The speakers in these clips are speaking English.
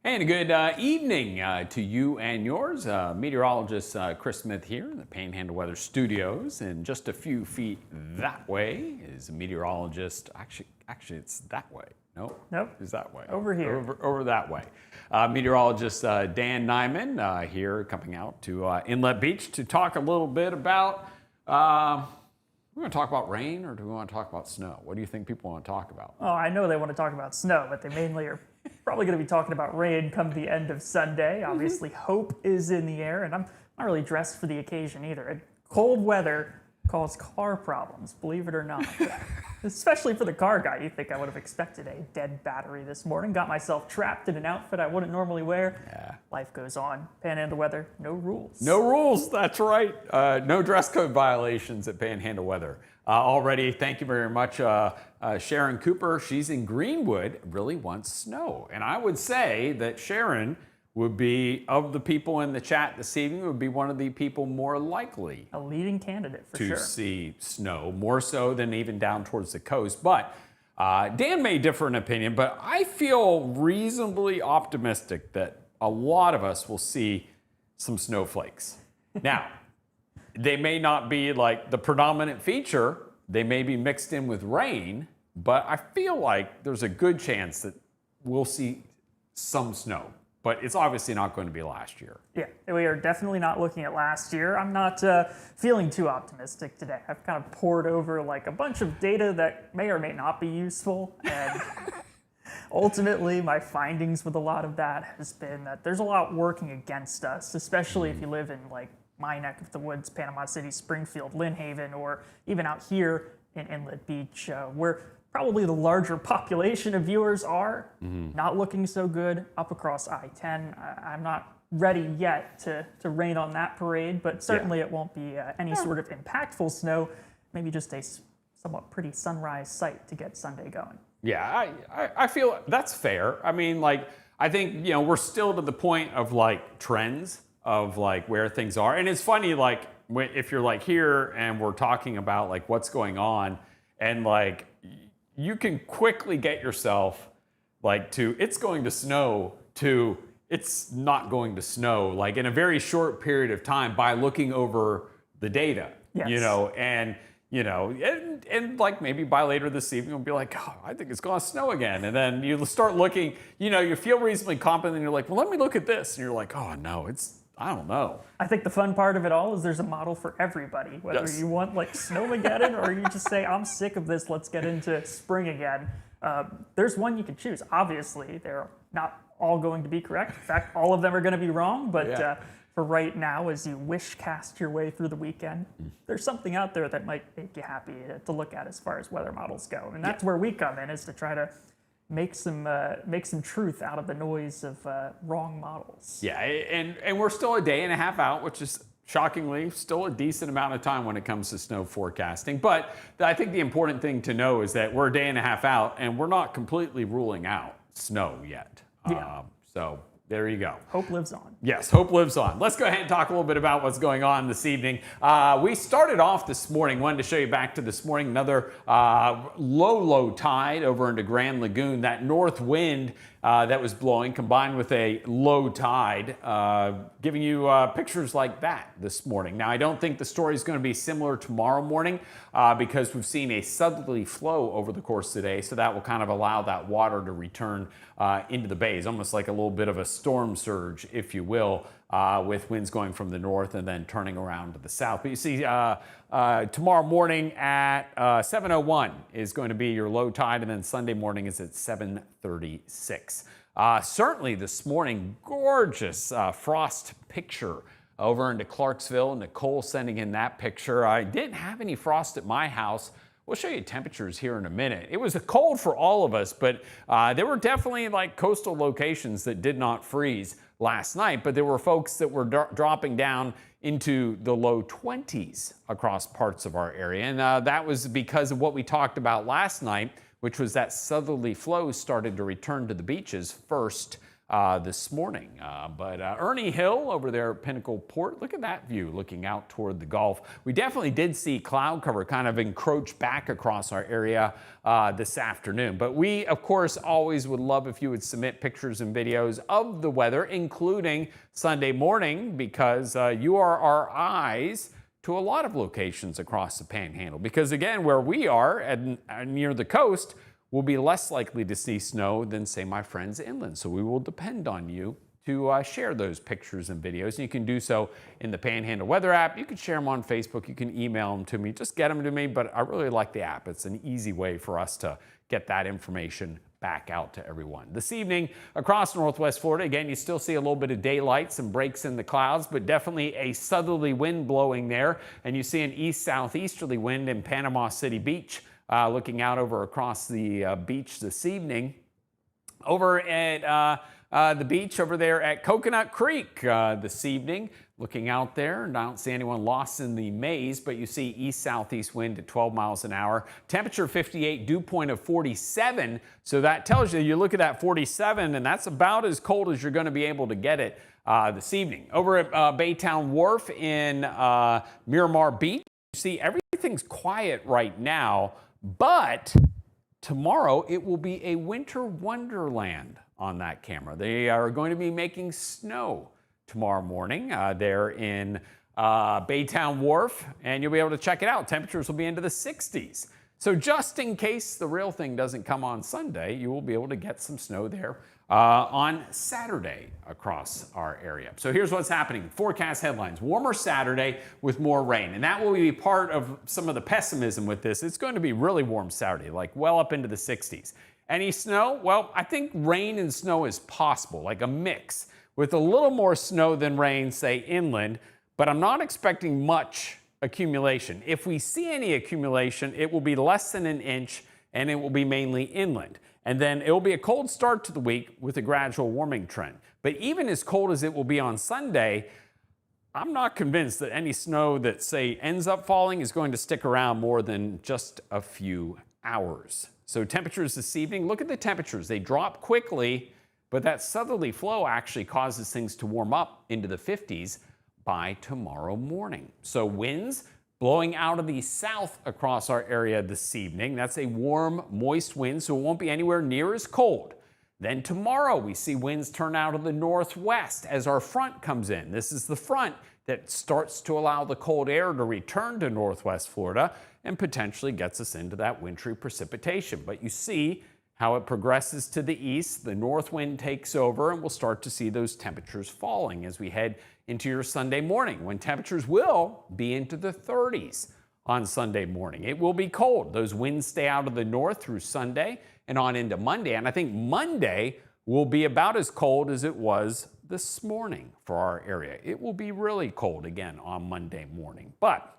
And a good evening to you and yours. Meteorologist Chris Smith here in the Panhandle Weather Studios. And just a few feet that way is a meteorologist. Actually, it's that way. Nope. It's that way. Over here. Over that way. Meteorologist Dan Nyman here coming out to Inlet Beach to talk a little bit about, we want to talk about rain or do we want to talk about snow? What do you think people want to talk about? Oh, I know they want to talk about snow, but they mainly are probably going to be talking about rain come the end of Sunday. Obviously, hope is in the air, and I'm not really dressed for the occasion either. Cold weather cause car problems, believe it or not. Especially for the car guy. You think I would have expected a dead battery this morning. Got myself trapped in an outfit I wouldn't normally wear. Yeah. Life goes on. Panhandle weather, no rules. No rules, that's right. No dress code violations at Panhandle Weather. Already, thank you very much. Sharon Cooper, she's in Greenwood, really wants snow. And I would say that Sharon would be, of the people in the chat this evening, would be one of the people more likely A leading candidate for sure. to see snow, more so than even down towards the coast. But Dan may differ in opinion, but I feel reasonably optimistic that a lot of us will see some snowflakes. Now, they may not be like the predominant feature. They may be mixed in with rain, but I feel like there's a good chance that we'll see some snow. But it's obviously not going to be last year. Yeah, we are definitely not looking at last year. I'm not feeling too optimistic today. I've kind of poured over like a bunch of data that may or may not be useful. And ultimately, my findings with a lot of that has been that there's a lot working against us, especially if you live in like my neck of the woods, Panama City, Springfield, Lynn Haven, or even out here in Inlet Beach, where probably the larger population of viewers are. Not looking so good up across I-10. I'm not ready yet to rain on that parade, but certainly it won't be any sort of impactful snow, maybe just a somewhat pretty sunrise sight to get Sunday going. Yeah, I feel that's fair. I mean, like, I think, you know, we're still to the point of like trends of like where things are. And it's funny, like, if you're like here and we're talking about like what's going on and like, you can quickly get yourself like to it's going to snow to it's not going to snow like in a very short period of time by looking over the data. Yes. And like maybe by later this evening we'll be like, oh, I think it's going to snow again. And then you start looking, you feel reasonably confident and you're like, well, let me look at this. And you're like, oh no, I don't know. I think the fun part of it all is there's a model for everybody, whether you want like Snowmageddon or you just say, I'm sick of this, let's get into spring again. There's one you can choose. Obviously, they're not all going to be correct. In fact, all of them are going to be wrong, but for right now, as you wish-cast your way through the weekend, there's something out there that might make you happy to look at as far as weather models go. And that's where we come in, is to try to make some truth out of the noise of wrong models. Yeah, and we're still a day and a half out, which is shockingly still a decent amount of time when it comes to snow forecasting. But I think the important thing to know is that we're a day and a half out, and we're not completely ruling out snow yet. Yeah. So there you go. Hope lives on. Yes, hope lives on. Let's go ahead and talk a little bit about what's going on this evening. We started off this morning, wanted to show you back to this morning, another low tide over into Grand Lagoon. That north wind that was blowing combined with a low tide, giving you pictures like that this morning. Now, I don't think the story is going to be similar tomorrow morning because we've seen a southerly flow over the course of the day, so that will kind of allow that water to return into the bays, almost like a little bit of a storm surge, if you will, with winds going from the north and then turning around to the south. But you see, tomorrow morning at 7:01 is going to be your low tide, and then Sunday morning is at 7:36. Certainly this morning, gorgeous frost picture over into Clarksville. Nicole sending in that picture. I didn't have any frost at my house. We'll show you temperatures here in a minute. It was cold for all of us, but there were definitely like coastal locations that did not freeze last night, but there were folks that were dropping down into the low 20s across parts of our area. And that was because of what we talked about last night, which was that southerly flow started to return to the beaches first this morning. But Ernie Hill over there at Pinnacle Port, look at that view looking out toward the Gulf. We definitely did see cloud cover kind of encroach back across our area this afternoon. But we, of course, always would love if you would submit pictures and videos of the weather, including Sunday morning, because you are our eyes to a lot of locations across the Panhandle. Because again, where we are near the coast, we'll be less likely to see snow than, say, my friends inland. So we will depend on you to share those pictures and videos. And you can do so in the Panhandle Weather app. You can share them on Facebook. You can email them to me. Just get them to me. But I really like the app. It's an easy way for us to get that information back out to everyone. This evening across Northwest Florida, again, you still see a little bit of daylight, some breaks in the clouds, but definitely a southerly wind blowing there. And you see an east-southeasterly wind in Panama City Beach. Looking out over across the beach this evening. Over at the beach over there at Coconut Creek this evening. Looking out there, and I don't see anyone lost in the maze, but you see east-southeast wind at 12 miles an hour. Temperature 58, dew point of 47. So that tells you look at that 47, and that's about as cold as you're going to be able to get it this evening. Over at Baytown Wharf in Miramar Beach, you see everything's quiet right now. But tomorrow it will be a winter wonderland on that camera. They are going to be making snow tomorrow morning there in Baytown Wharf, and you'll be able to check it out. Temperatures will be into the 60s. So just in case the real thing doesn't come on Sunday, you will be able to get some snow there on Saturday across our area. So here's what's happening. Forecast headlines. Warmer Saturday with more rain. And that will be part of some of the pessimism with this. It's going to be really warm Saturday, like well up into the 60s. Any snow? Well, I think rain and snow is possible, like a mix, with a little more snow than rain, say, inland. But I'm not expecting much accumulation. If we see any accumulation, it will be less than an inch, and it will be mainly inland. And then it will be a cold start to the week with a gradual warming trend. But even as cold as it will be on Sunday, I'm not convinced that any snow that, say, ends up falling is going to stick around more than just a few hours. So temperatures this evening, look at the temperatures. They drop quickly, but that southerly flow actually causes things to warm up into the 50s by tomorrow morning. So winds blowing out of the south across our area this evening. That's a warm, moist wind, so it won't be anywhere near as cold. Then tomorrow we see winds turn out of the northwest as our front comes in. This is the front that starts to allow the cold air to return to Northwest Florida and potentially gets us into that wintry precipitation. But you see how it progresses to the east, the north wind takes over, and we'll start to see those temperatures falling as we head into your Sunday morning, when temperatures will be into the 30s on Sunday morning. It will be cold. Those winds stay out of the north through Sunday and on into Monday. And I think Monday will be about as cold as it was this morning for our area. It will be really cold again on Monday morning. But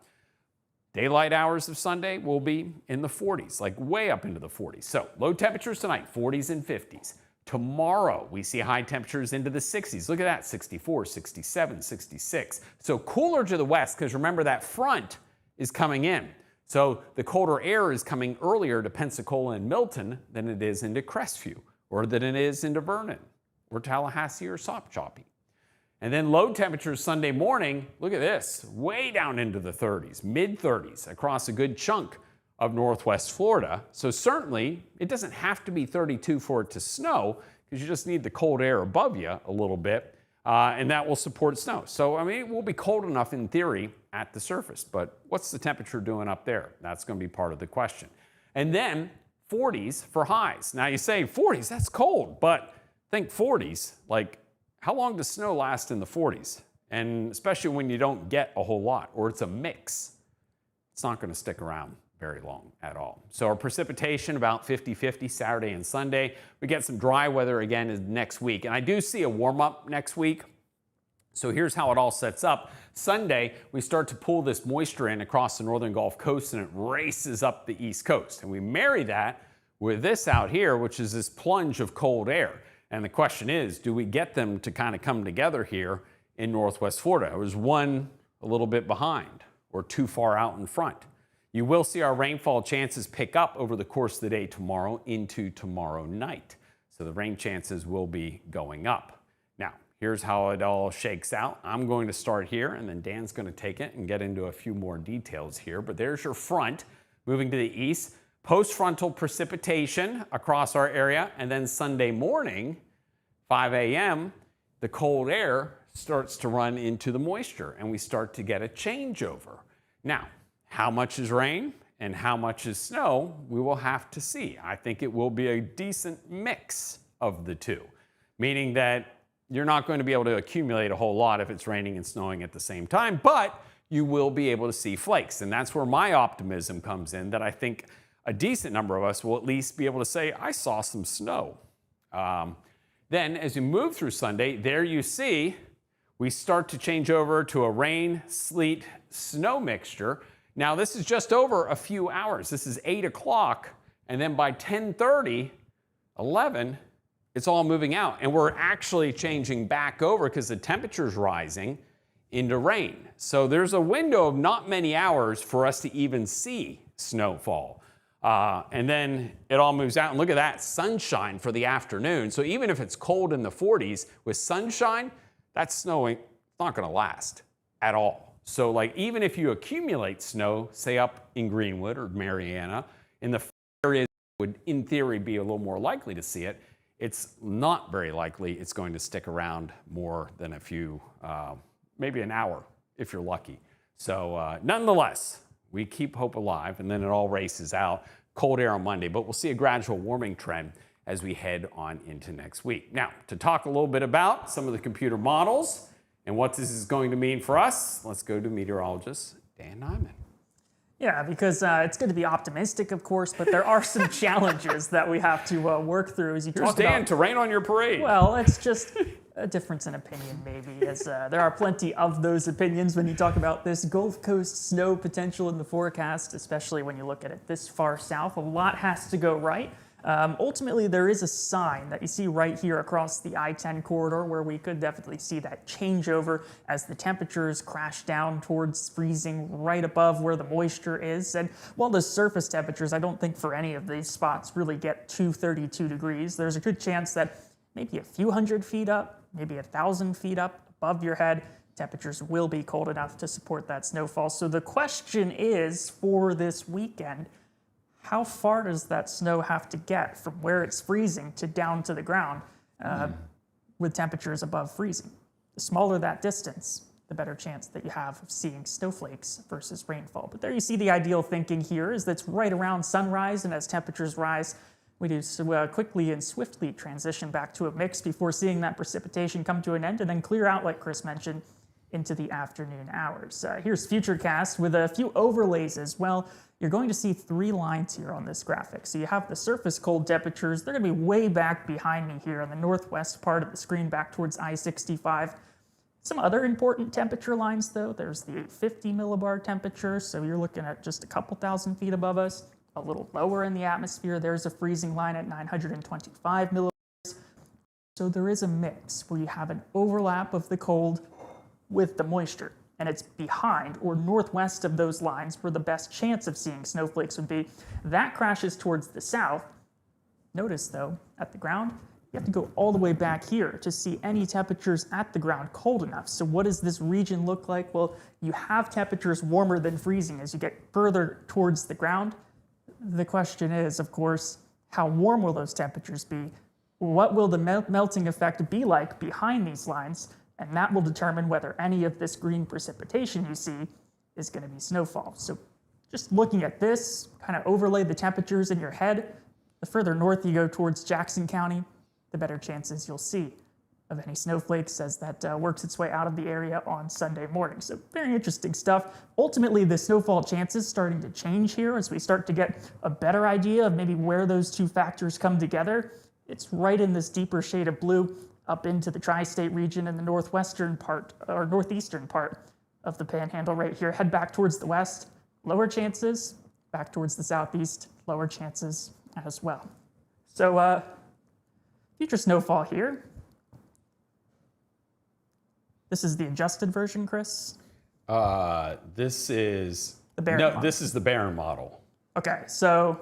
daylight hours of Sunday will be in the 40s, like way up into the 40s. So low temperatures tonight, 40s and 50s. Tomorrow, we see high temperatures into the 60s. Look at that, 64, 67, 66. So cooler to the west, because remember that front is coming in. So the colder air is coming earlier to Pensacola and Milton than it is into Crestview, or than it is into Vernon, or Tallahassee, or Sopchoppy. And then low temperatures Sunday morning, look at this, way down into the 30s, mid-30s, across a good chunk of Northwest Florida. So certainly, it doesn't have to be 32 for it to snow, because you just need the cold air above you a little bit, and that will support snow. So, I mean, it will be cold enough in theory at the surface, but what's the temperature doing up there? That's going to be part of the question. And then 40s for highs. Now you say 40s, that's cold, but think 40s, like how long does snow last in the 40s? And especially when you don't get a whole lot, or it's a mix, it's not going to stick around very long at all. So our precipitation about 50-50 Saturday and Sunday. We get some dry weather again next week. And I do see a warm up next week. So here's how it all sets up. Sunday, we start to pull this moisture in across the northern Gulf Coast, and it races up the East Coast. And we marry that with this out here, which is this plunge of cold air. And the question is, do we get them to kind of come together here in Northwest Florida? Or is one a little bit behind or too far out in front? You will see our rainfall chances pick up over the course of the day tomorrow into tomorrow night. So the rain chances will be going up. Now, here's how it all shakes out. I'm going to start here, and then Dan's going to take it and get into a few more details here. But there's your front moving to the east. Post-frontal precipitation across our area, and then Sunday morning, 5 a.m., the cold air starts to run into the moisture, and we start to get a changeover. Now, how much is rain and how much is snow, we will have to see. I think it will be a decent mix of the two, meaning that you're not going to be able to accumulate a whole lot if it's raining and snowing at the same time, but you will be able to see flakes. And that's where my optimism comes in, that I think a decent number of us will at least be able to say, I saw some snow. Then as you move through Sunday, there you see we start to change over to a rain, sleet, snow mixture. Now this is just over a few hours. This is 8 o'clock, and then by 10:30, 11, it's all moving out. And we're actually changing back over because the temperature's rising into rain. So there's a window of not many hours for us to even see snowfall. And then it all moves out, and look at that, sunshine for the afternoon. So even if it's cold in the 40s, with sunshine, that snowing, it's not gonna last at all. So like even if you accumulate snow, say up in Greenwood or Mariana, in the areas that would in theory be a little more likely to see it, it's not very likely it's going to stick around more than a few, maybe an hour if you're lucky. So nonetheless, we keep hope alive, and then it all races out. Cold air on Monday, but we'll see a gradual warming trend as we head on into next week. Now, to talk a little bit about some of the computer models and what this is going to mean for us, let's go to meteorologist Dan Nyman. Yeah, because it's good to be optimistic, of course, but there are some challenges that we have to work through as you talk Here's Dan to rain on your parade. Well, it's just a difference in opinion, maybe, as there are plenty of those opinions when you talk about this Gulf Coast snow potential in the forecast, especially when you look at it this far south. A lot has to go right. Ultimately, there is a sign that you see right here across the I-10 corridor where we could definitely see that changeover as the temperatures crash down towards freezing right above where the moisture is. And while the surface temperatures, I don't think for any of these spots really get to 32 degrees, there's a good chance that maybe a few hundred feet up, maybe 1,000 feet up above your head, temperatures will be cold enough to support that snowfall. So the question is, for this weekend, how far does that snow have to get from where it's freezing to down to the ground with temperatures above freezing? The smaller that distance, the better chance that you have of seeing snowflakes versus rainfall. But there you see the ideal thinking here is that's right around sunrise, and as temperatures rise, we do quickly and swiftly transition back to a mix before seeing that precipitation come to an end and then clear out, like Chris mentioned, into the afternoon hours. Here's Futurecast with a few overlays as well. You're going to see 3 lines here on this graphic. So you have the surface cold temperatures. They're going to be way back behind me here on the northwest part of the screen back towards I-65. Some other important temperature lines, though. There's the 850 millibar temperature, so you're looking at just a couple thousand feet above us. A little lower in the atmosphere, there's a freezing line at 925 millibars. So there is a mix where you have an overlap of the cold with the moisture, and it's behind or northwest of those lines where the best chance of seeing snowflakes would be. That crashes towards the south. Notice, though, at the ground, you have to go all the way back here to see any temperatures at the ground cold enough. So what does this region look like? Well, you have temperatures warmer than freezing as you get further towards the ground. The question is, of course, how warm will those temperatures be? What will the melting effect be like behind these lines? And that will determine whether any of this green precipitation you see is going to be snowfall. So just looking at this, kind of overlay the temperatures in your head. The further north you go towards Jackson County, the better chances you'll see of any snowflakes as that works its way out of the area on Sunday morning. So very interesting stuff. Ultimately, the snowfall chances starting to change here as we start to get a better idea of maybe where those two factors come together. It's right in this deeper shade of blue up into the tri-state region in the northwestern part or northeastern part of the Panhandle right here. Head back towards the west, lower chances. Back towards the southeast, lower chances as well. So future snowfall here. This is the adjusted version, Chris? This is the Barron model. This is the Barron model. Okay, so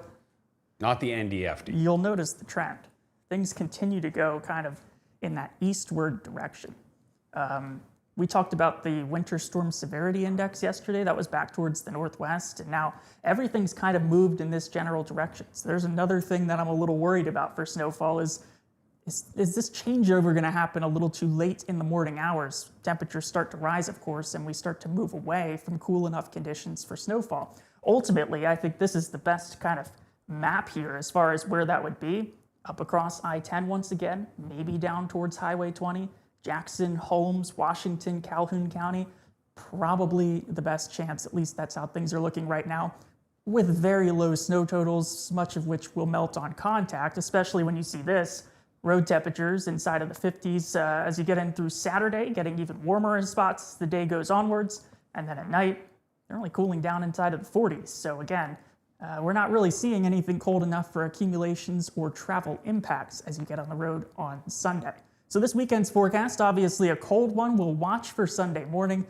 not the NDFD. You'll notice the trend. things continue to go kind of in that eastward direction. We talked about the winter storm severity index yesterday. That was back towards the northwest, and now everything's kind of moved in this general direction. So there's another thing that I'm a little worried about for snowfall is this changeover going to happen a little too late in the morning hours? Temperatures start to rise, of course, and we start to move away from cool enough conditions for snowfall. Ultimately, I think this is the best kind of map here as far as where that would be. Up across I-10 once again, maybe down towards Highway 20. Jackson, Holmes, Washington, Calhoun County, probably the best chance, at least that's how things are looking right now, with very low snow totals, much of which will melt on contact, especially when you see this. Road temperatures inside of the 50s as you get in through Saturday, getting even warmer in spots as the day goes onwards, and then at night, they're only cooling down inside of the 40s. So again, we're not really seeing anything cold enough for accumulations or travel impacts as you get on the road on Sunday. So this weekend's forecast, obviously a cold one. We'll watch for Sunday morning.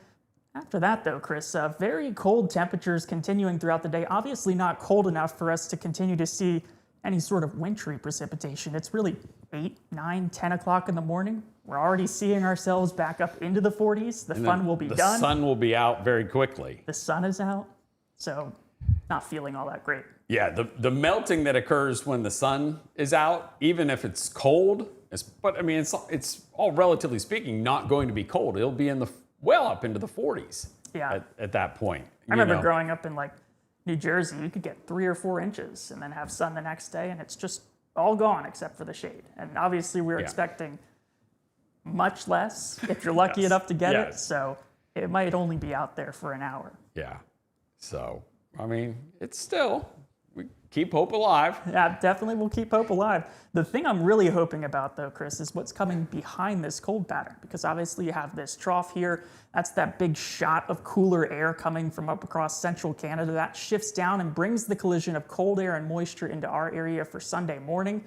After that, though, Chris, very cold temperatures continuing throughout the day. Obviously not cold enough for us to continue to see any sort of wintry precipitation. It's really 8, 9, 10 o'clock in the morning. We're already seeing ourselves back up into the 40s. The fun will be done. The sun will be out very quickly. The sun is out, so not feeling all that great. Yeah, the melting that occurs when the sun is out, even if it's cold, but I mean, it's all relatively speaking not going to be cold. It'll be in the well up into the 40s. Yeah. At that point. I remember growing up in like New Jersey, you could get 3 or 4 inches and then have sun the next day, and it's just all gone except for the shade. And obviously, we're expecting much less if you're lucky enough to get it. So it might only be out there for an hour. Yeah. So I mean, it's still. We keep hope alive. Yeah, definitely we'll keep hope alive. The thing I'm really hoping about, though, Chris, is what's coming behind this cold pattern, because obviously you have this trough here. That's that big shot of cooler air coming from up across central Canada. That shifts down and brings the collision of cold air and moisture into our area for Sunday morning.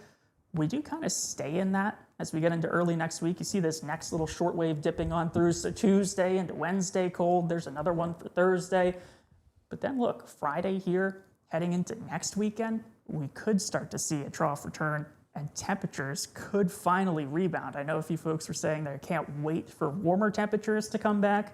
We do kind of stay in that as we get into early next week. You see this next little shortwave dipping on through. So Tuesday into Wednesday cold. There's another one for Thursday. But then look, Friday here, heading into next weekend, we could start to see a trough return and temperatures could finally rebound. I know a few folks were saying they can't wait for warmer temperatures to come back.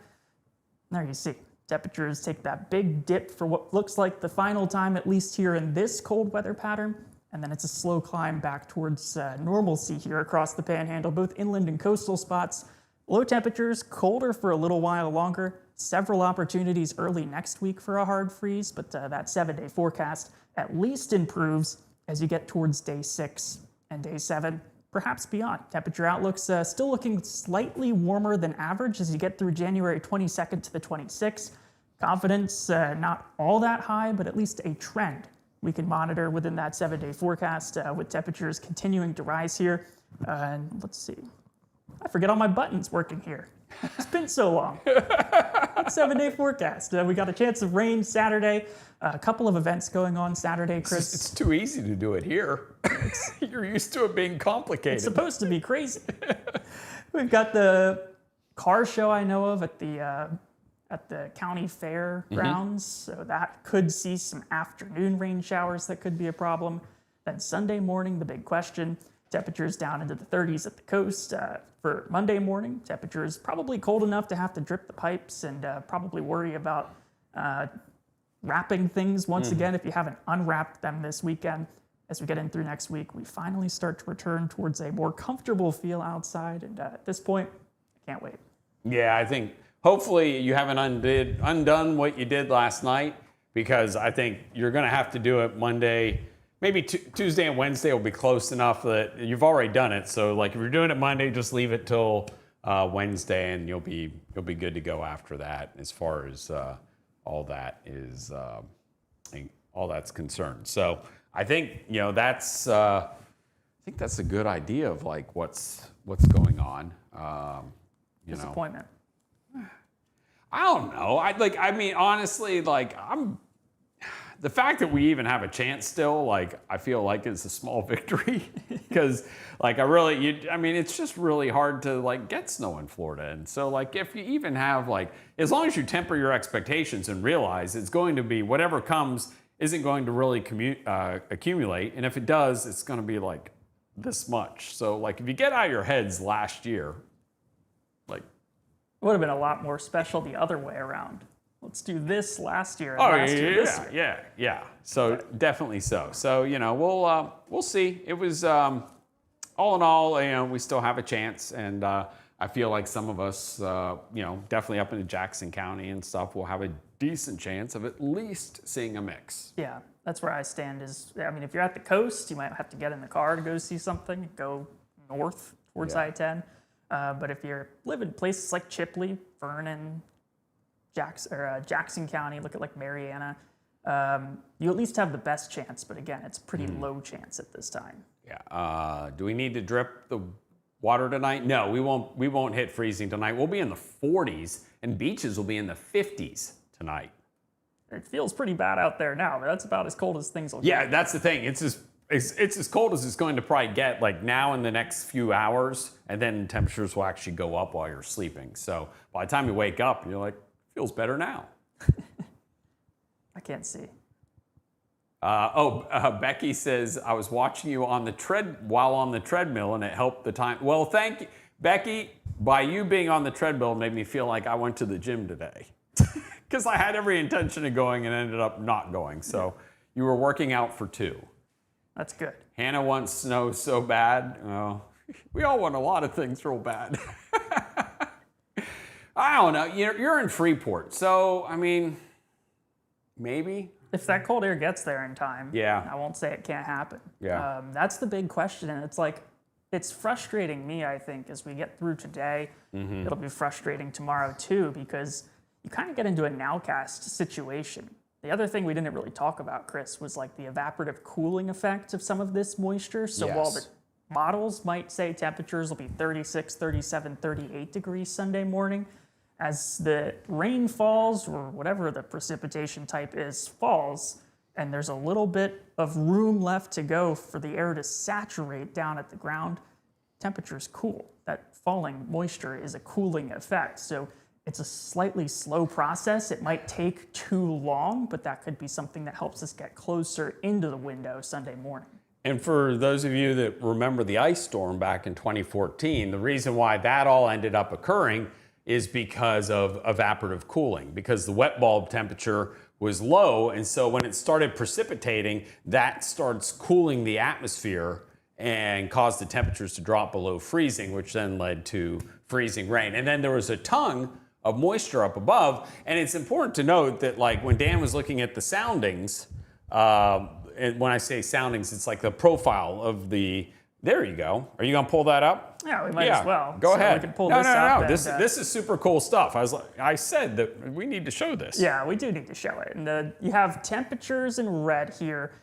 There you see, temperatures take that big dip for what looks like the final time, at least here in this cold weather pattern, and then it's a slow climb back towards normalcy here across the Panhandle, both inland and coastal spots. Low temperatures, colder for a little while longer. Several opportunities early next week for a hard freeze, but that 7-day forecast at least improves as you get towards day 6 and day 7, perhaps beyond. Temperature outlooks still looking slightly warmer than average as you get through January 22nd to the 26th. Confidence not all that high, but at least a trend we can monitor within that 7-day forecast with temperatures continuing to rise here. And let's see. I forget all my buttons working here. It's been so long. 7-day forecast. We got a chance of rain Saturday. A couple of events going on Saturday, Chris. It's too easy to do it here. You're used to it being complicated. It's supposed to be crazy. We've got the car show I know of at the county fair grounds, so that could see some afternoon rain showers that could be a problem. Then Sunday morning, the big question. Temperatures down into the 30s at the coast. For Monday morning, temperatures probably cold enough to have to drip the pipes and probably worry about wrapping things once again if you haven't unwrapped them this weekend. As we get in through next week, we finally start to return towards a more comfortable feel outside, and at this point, I can't wait. Yeah, I think hopefully you haven't undone what you did last night, because I think you're going to have to do it Monday. Maybe Tuesday and Wednesday will be close enough that you've already done it. So, like, if you're doing it Monday, just leave it till Wednesday, and you'll be good to go after that. As far as all that's concerned. So, I think that's a good idea of like what's going on. Disappointment. I don't know. Honestly, the fact that we even have a chance still, I feel like it's a small victory because, it's just really hard to, get snow in Florida. And so, if you even have, as long as you temper your expectations and realize it's going to be whatever comes isn't going to really accumulate. And if it does, it's going to be, this much. So like if you get out of your heads last year, like It would have been a lot more special the other way around. Let's do this last year and oh last year this year. yeah. So definitely so. So we'll see. It was all in all, we still have a chance, and I feel like some of us, definitely up into Jackson County and stuff, will have a decent chance of at least seeing a mix. Yeah, that's where I stand. If you're at the coast, you might have to get in the car to go see something, go north towards I-10. But if you're living in places like Chipley, Vernon, Jackson County, look at like Mariana, you at least have the best chance. But again, it's pretty low chance at this time. Yeah. Do we need to drip the water tonight? No, we won't. We won't hit freezing tonight. We'll be in the 40s, and beaches will be in the 50s tonight. It feels pretty bad out there now, but that's about as cold as things will get. Yeah, that's the thing. It's as cold as it's going to probably get like now in the next few hours, and then temperatures will actually go up while you're sleeping. So by the time you wake up, you're like, feels better now. I can't see. Becky says, I was watching you on the while on the treadmill, and it helped the time. Well, thank you, Becky. By you being on the treadmill made me feel like I went to the gym today, because I had every intention of going and ended up not going. So you were working out for 2. That's good. Hannah wants snow so bad. Well, we all want a lot of things real bad. I don't know. You're in Freeport, so maybe. If that cold air gets there in time, Yeah. I won't say it can't happen. Yeah. That's the big question, and it's frustrating me, I think, as we get through today. It'll be frustrating tomorrow too, because you kind of get into a nowcast situation. The other thing we didn't really talk about, Chris, was like the evaporative cooling effect of some of this moisture. So while the models might say temperatures will be 36, 37, 38 degrees Sunday morning, as the rain falls, or whatever the precipitation type is, falls, and there's a little bit of room left to go for the air to saturate down at the ground, temperatures cool. That falling moisture is a cooling effect. So it's a slightly slow process. It might take too long, but that could be something that helps us get closer into the window Sunday morning. And for those of you that remember the ice storm back in 2014, the reason why that all ended up occurring is because of evaporative cooling, because the wet bulb temperature was low, and so when it started precipitating, that starts cooling the atmosphere and caused the temperatures to drop below freezing, which then led to freezing rain. And then there was a tongue of moisture up above, and it's important to note that like when Dan was looking at the soundings, and when I say soundings, it's like the profile of the, there you go. Are you gonna pull that up? Yeah, we might as well. Go ahead. We can pull this up. No. This is super cool stuff. I said that we need to show this. Yeah, we do need to show it. And you have temperatures in red here,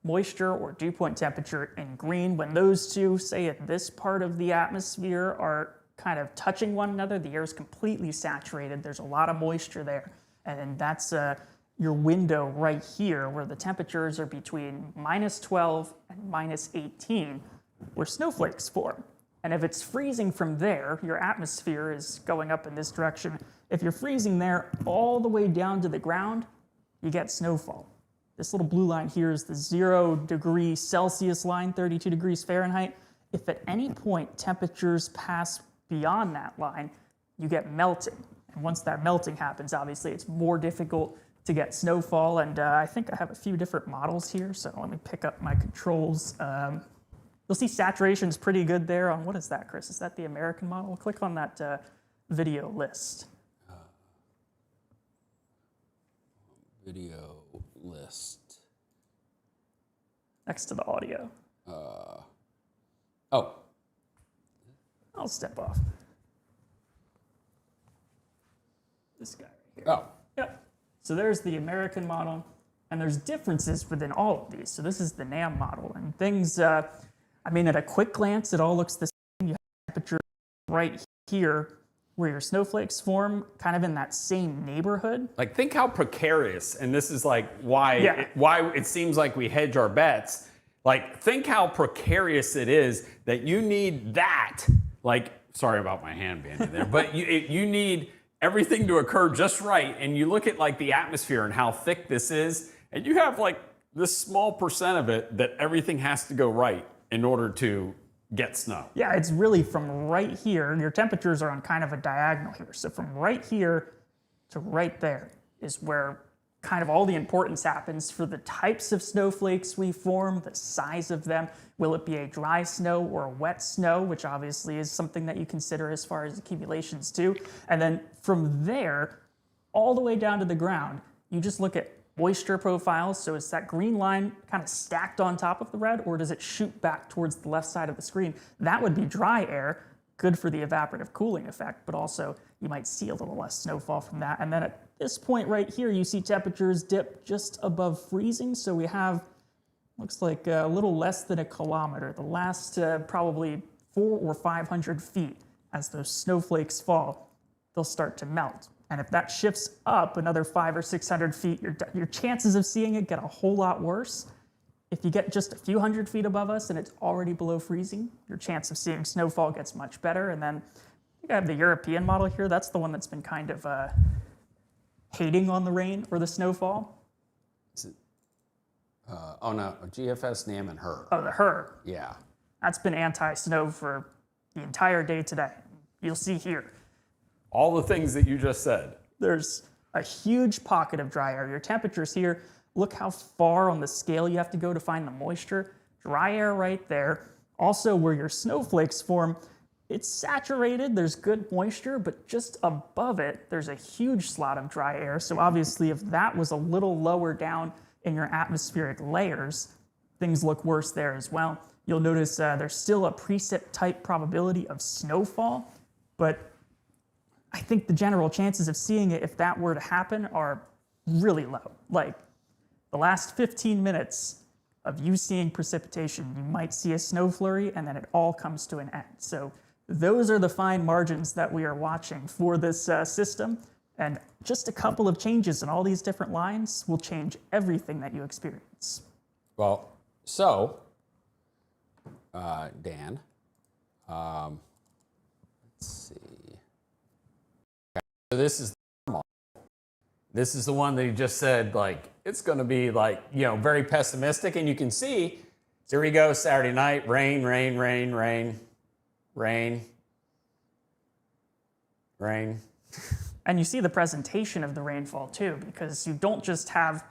moisture or dew point temperature in green. When those two, say at this part of the atmosphere, are kind of touching one another, the air is completely saturated. There's a lot of moisture there. And that's your window right here, where the temperatures are between -12 and -18, where snowflakes form. And if it's freezing from there, your atmosphere is going up in this direction. If you're freezing there all the way down to the ground, you get snowfall. This little blue line here is the 0 degree Celsius line, 32 degrees Fahrenheit. If at any point temperatures pass beyond that line, you get melting. And once that melting happens, obviously it's more difficult to get snowfall. And I think I have a few different models here, so let me pick up my controls. You'll see saturation's pretty good there on, what is that, Chris? Is that the American model? Click on that video list. Video list. Next to the audio. I'll step off. This guy right here. Oh. Yep. So there's the American model, and there's differences within all of these. So this is the NAM model, and things, at a quick glance, it all looks the same. You have temperature right here where your snowflakes form, kind of in that same neighborhood. Like, think how precarious, and this is like why it seems like we hedge our bets. Like, think how precarious it is that you need that. Like, sorry about my hand being in there, but you need everything to occur just right. And you look at like the atmosphere and how thick this is, and you have like this small percent of it that everything has to go right. in order to get snow. Yeah, it's really from right here. Your temperatures are on kind of a diagonal here. So from right here to right there is where kind of all the importance happens for the types of snowflakes we form, the size of them. Will it be a dry snow or a wet snow, which obviously is something that you consider as far as accumulations too. And then from there, all the way down to the ground, you just look at moisture profiles. So is that green line kind of stacked on top of the red, or does it shoot back towards the left side of the screen? That would be dry air, good for the evaporative cooling effect, but also you might see a little less snowfall from that. And then at this point right here, you see temperatures dip just above freezing. So we have, looks like a little less than a kilometer, the last probably 400 or 500 feet. As those snowflakes fall, they'll start to melt. And if that shifts up another 500 or 600 feet, your chances of seeing it get a whole lot worse. If you get just a few hundred feet above us and it's already below freezing, your chance of seeing snowfall gets much better. And then I think I have the European model here. That's the one that's been kind of hating on the rain or the snowfall. Is it, oh no, GFS, NAM, and HER. Oh, the HER. Yeah. That's been anti-snow for the entire day today. You'll see here. All the things that you just said. There's a huge pocket of dry air. Your temperatures here, look how far on the scale you have to go to find the moisture. Dry air right there. Also, where your snowflakes form, it's saturated, there's good moisture, but just above it, there's a huge slot of dry air. So obviously, if that was a little lower down in your atmospheric layers, things look worse there as well. You'll notice there's still a precip type probability of snowfall, but I think the general chances of seeing it, if that were to happen, are really low. Like the last 15 minutes of you seeing precipitation, you might see a snow flurry and then it all comes to an end. So those are the fine margins that we are watching for this system. And just a couple of changes in all these different lines will change everything that you experience. Well, so, Dan, let's see. So this is the model. This is the one that he just said, like, it's going to be like, you know, very pessimistic. And you can see, here we go, Saturday night, rain, rain, rain, rain, rain, rain. And you see the presentation of the rainfall too, because you don't just have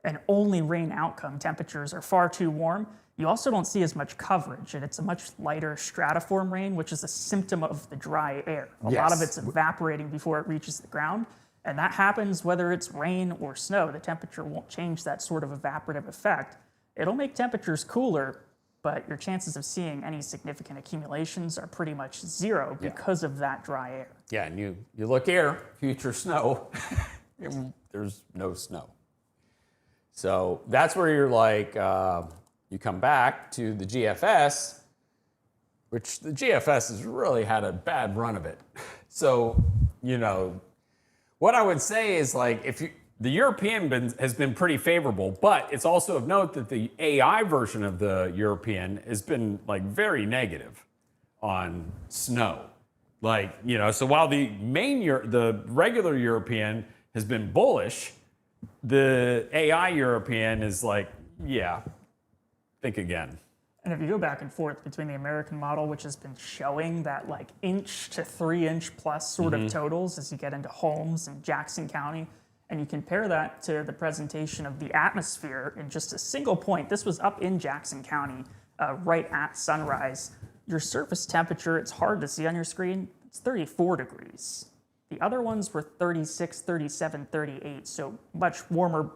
an only rain outcome. Temperatures are far too warm. You also don't see as much coverage, and it's a much lighter stratiform rain, which is a symptom of the dry air. A lot of it's evaporating before it reaches the ground, and that happens whether it's rain or snow. The temperature won't change that sort of evaporative effect. It'll make temperatures cooler, but your chances of seeing any significant accumulations are pretty much zero because of that dry air. Yeah, and you look here, future snow, there's no snow. So that's where you're like, you come back to the GFS, which the GFS has really had a bad run of it. So, you know, what I would say is like, the European has been pretty favorable, but it's also of note that the AI version of the European has been like very negative on snow. Like, you know, so while the regular European has been bullish, the AI European is like, yeah, think again. And if you go back and forth between the American model, which has been showing that like inch to 3 inch plus sort of totals as you get into Holmes and Jackson County, and you compare that to the presentation of the atmosphere in just a single point. This was up in Jackson County right at sunrise. Your surface temperature, it's hard to see on your screen, it's 34 degrees. The other ones were 36, 37, 38, so much warmer.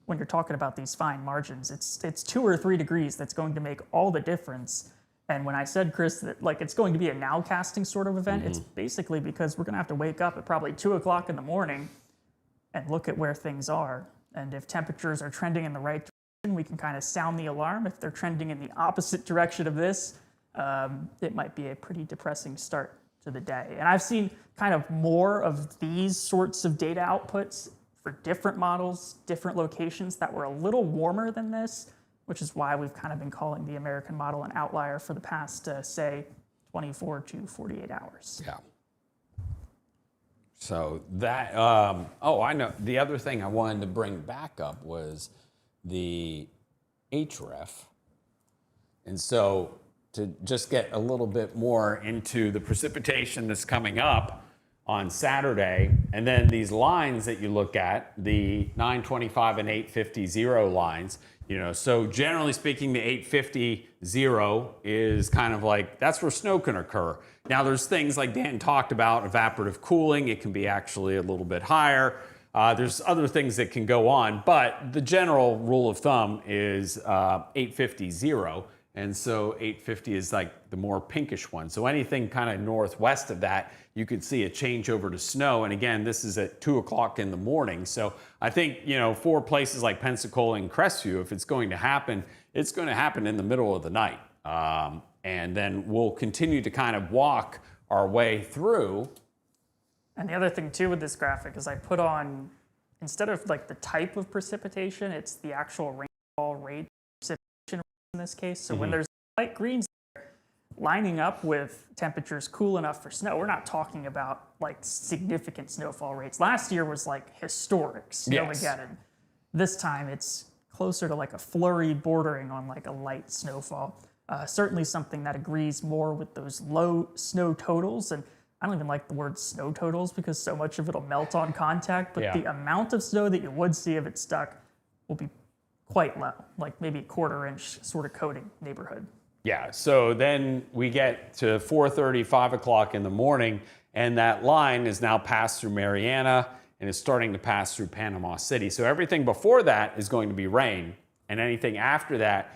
When you're talking about these fine margins, it's 2 or 3 degrees that's going to make all the difference. And when I said, Chris, that like it's going to be a nowcasting sort of event, it's basically because we're going to have to wake up at probably 2 o'clock in the morning and look at where things are. And if temperatures are trending in the right direction, we can kind of sound the alarm. If they're trending in the opposite direction of this, it might be a pretty depressing start to the day. And I've seen kind of more of these sorts of data outputs for different models, different locations that were a little warmer than this, which is why we've kind of been calling the American model an outlier for the past, say, 24 to 48 hours. Yeah. So that, oh, I know. The other thing I wanted to bring back up was the HREF And so to just get a little bit more into the precipitation that's coming up on Saturday, and then these lines that you look at, the 925 and 850 zero lines, so generally speaking, the 850 zero is kind of like, that's where snow can occur. Now there's things like Dan talked about, evaporative cooling, it can be actually a little bit higher. There's other things that can go on, but the general rule of thumb is 850 zero. And so 850 is like the more pinkish one. So anything kind of northwest of that, you could see a change over to snow. And again, this is at 2 o'clock in the morning. So I think, for places like Pensacola and Crestview, if it's going to happen, it's going to happen in the middle of the night. And then we'll continue to kind of walk our way through. And the other thing too with this graphic is I put on, instead of like the type of precipitation, it's the actual rainfall rate precipitation in this case. So when there's light greens there, lining up with temperatures cool enough for snow, we're not talking about like significant snowfall rates. Last year was like historic snowmageddon. This time it's closer to like a flurry bordering on like a light snowfall. Certainly something that agrees more with those low snow totals. And I don't even like the word snow totals because so much of it'll melt on contact, but the amount of snow that you would see if it stuck will be quite low, like maybe a 1/4 inch sort of coating neighborhood. Yeah, so then we get to 4:30, 5 o'clock in the morning, and that line is now passed through Mariana and is starting to pass through Panama City. So everything before that is going to be rain, and anything after that,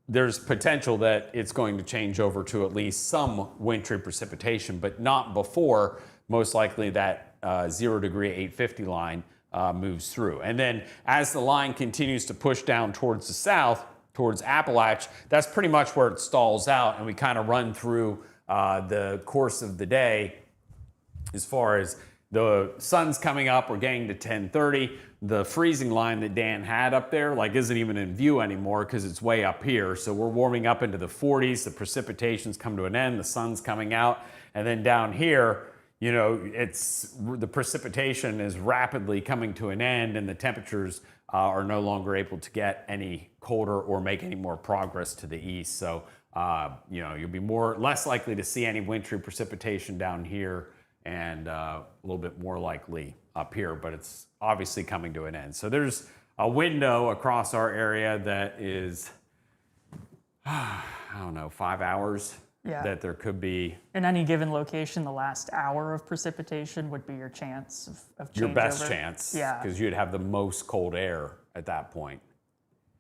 there's potential that it's going to change over to at least some wintry precipitation, but not before, most likely, that 0 degree 850 line moves through. And then as the line continues to push down towards the south, towards Appalachia, that's pretty much where it stalls out, and we kind of run through the course of the day as far as the sun's coming up. We're getting to 10:30. The freezing line that Dan had up there isn't even in view anymore because it's way up here. So we're warming up into the 40s. The precipitation's come to an end. The sun's coming out. And then down here, the precipitation is rapidly coming to an end, and the temperatures are no longer able to get any colder or make any more progress to the east. So, you'll be less likely to see any wintry precipitation down here, and a little bit more likely up here, but it's obviously coming to an end. So there's a window across our area that is, 5 hours that there could be. In any given location, the last hour of precipitation would be your chance of changeover. Your best chance, yeah, because you'd have the most cold air at that point.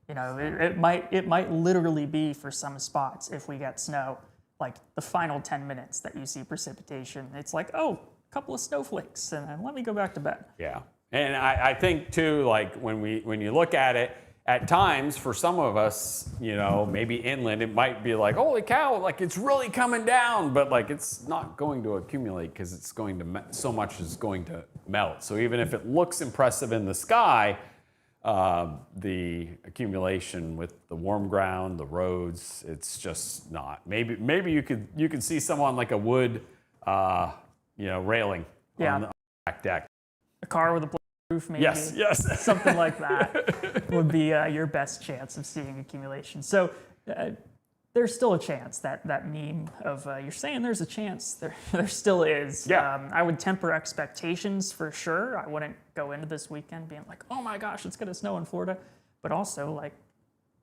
It might literally be for some spots, if we get snow, like the final 10 minutes that you see precipitation, it's like, oh, a couple of snowflakes, and then let me go back to bed. Yeah, and I think too, when you look at it, at times for some of us, maybe inland, it might be like, holy cow, it's really coming down, but it's not going to accumulate because it's going to so much is going to melt. So even if it looks impressive in the sky, the accumulation with the warm ground, the roads, it's just not. Maybe you could see someone like a wood, railing on the back deck. A car with a roof, maybe. Yes. Something like that would be your best chance of seeing accumulation. So there's still a chance, that meme of you're saying there's a chance, there still is. Yeah. I would temper expectations for sure. I wouldn't go into this weekend being like, oh my gosh, it's gonna snow in Florida. But also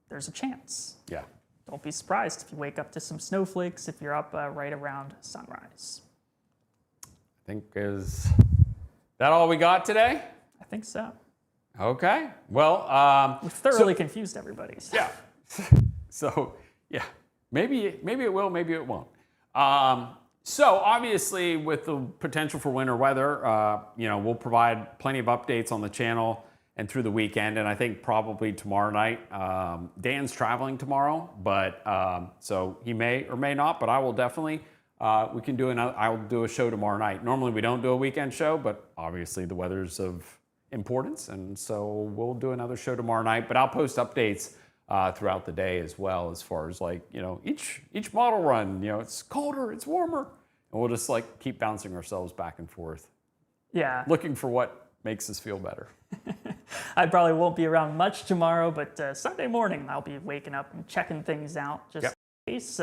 there's a chance. Yeah. Don't be surprised if you wake up to some snowflakes if you're up right around sunrise. I think is that all we got today? I think so. Okay. Well, We've thoroughly confused everybody. So. Yeah. So yeah, maybe it will, maybe it won't. So obviously, with the potential for winter weather, we'll provide plenty of updates on the channel and through the weekend. And I think probably tomorrow night. Dan's traveling tomorrow, but so he may or may not. But I will definitely. We can do I'll do a show tomorrow night. Normally we don't do a weekend show, but obviously the weather's of importance, and so we'll do another show tomorrow night. But I'll post updates throughout the day as well, as far as each model run. It's colder, it's warmer, and we'll just keep bouncing ourselves back and forth. Yeah. Looking for what makes us feel better. I probably won't be around much tomorrow, but Sunday morning I'll be waking up and checking things out. Just days.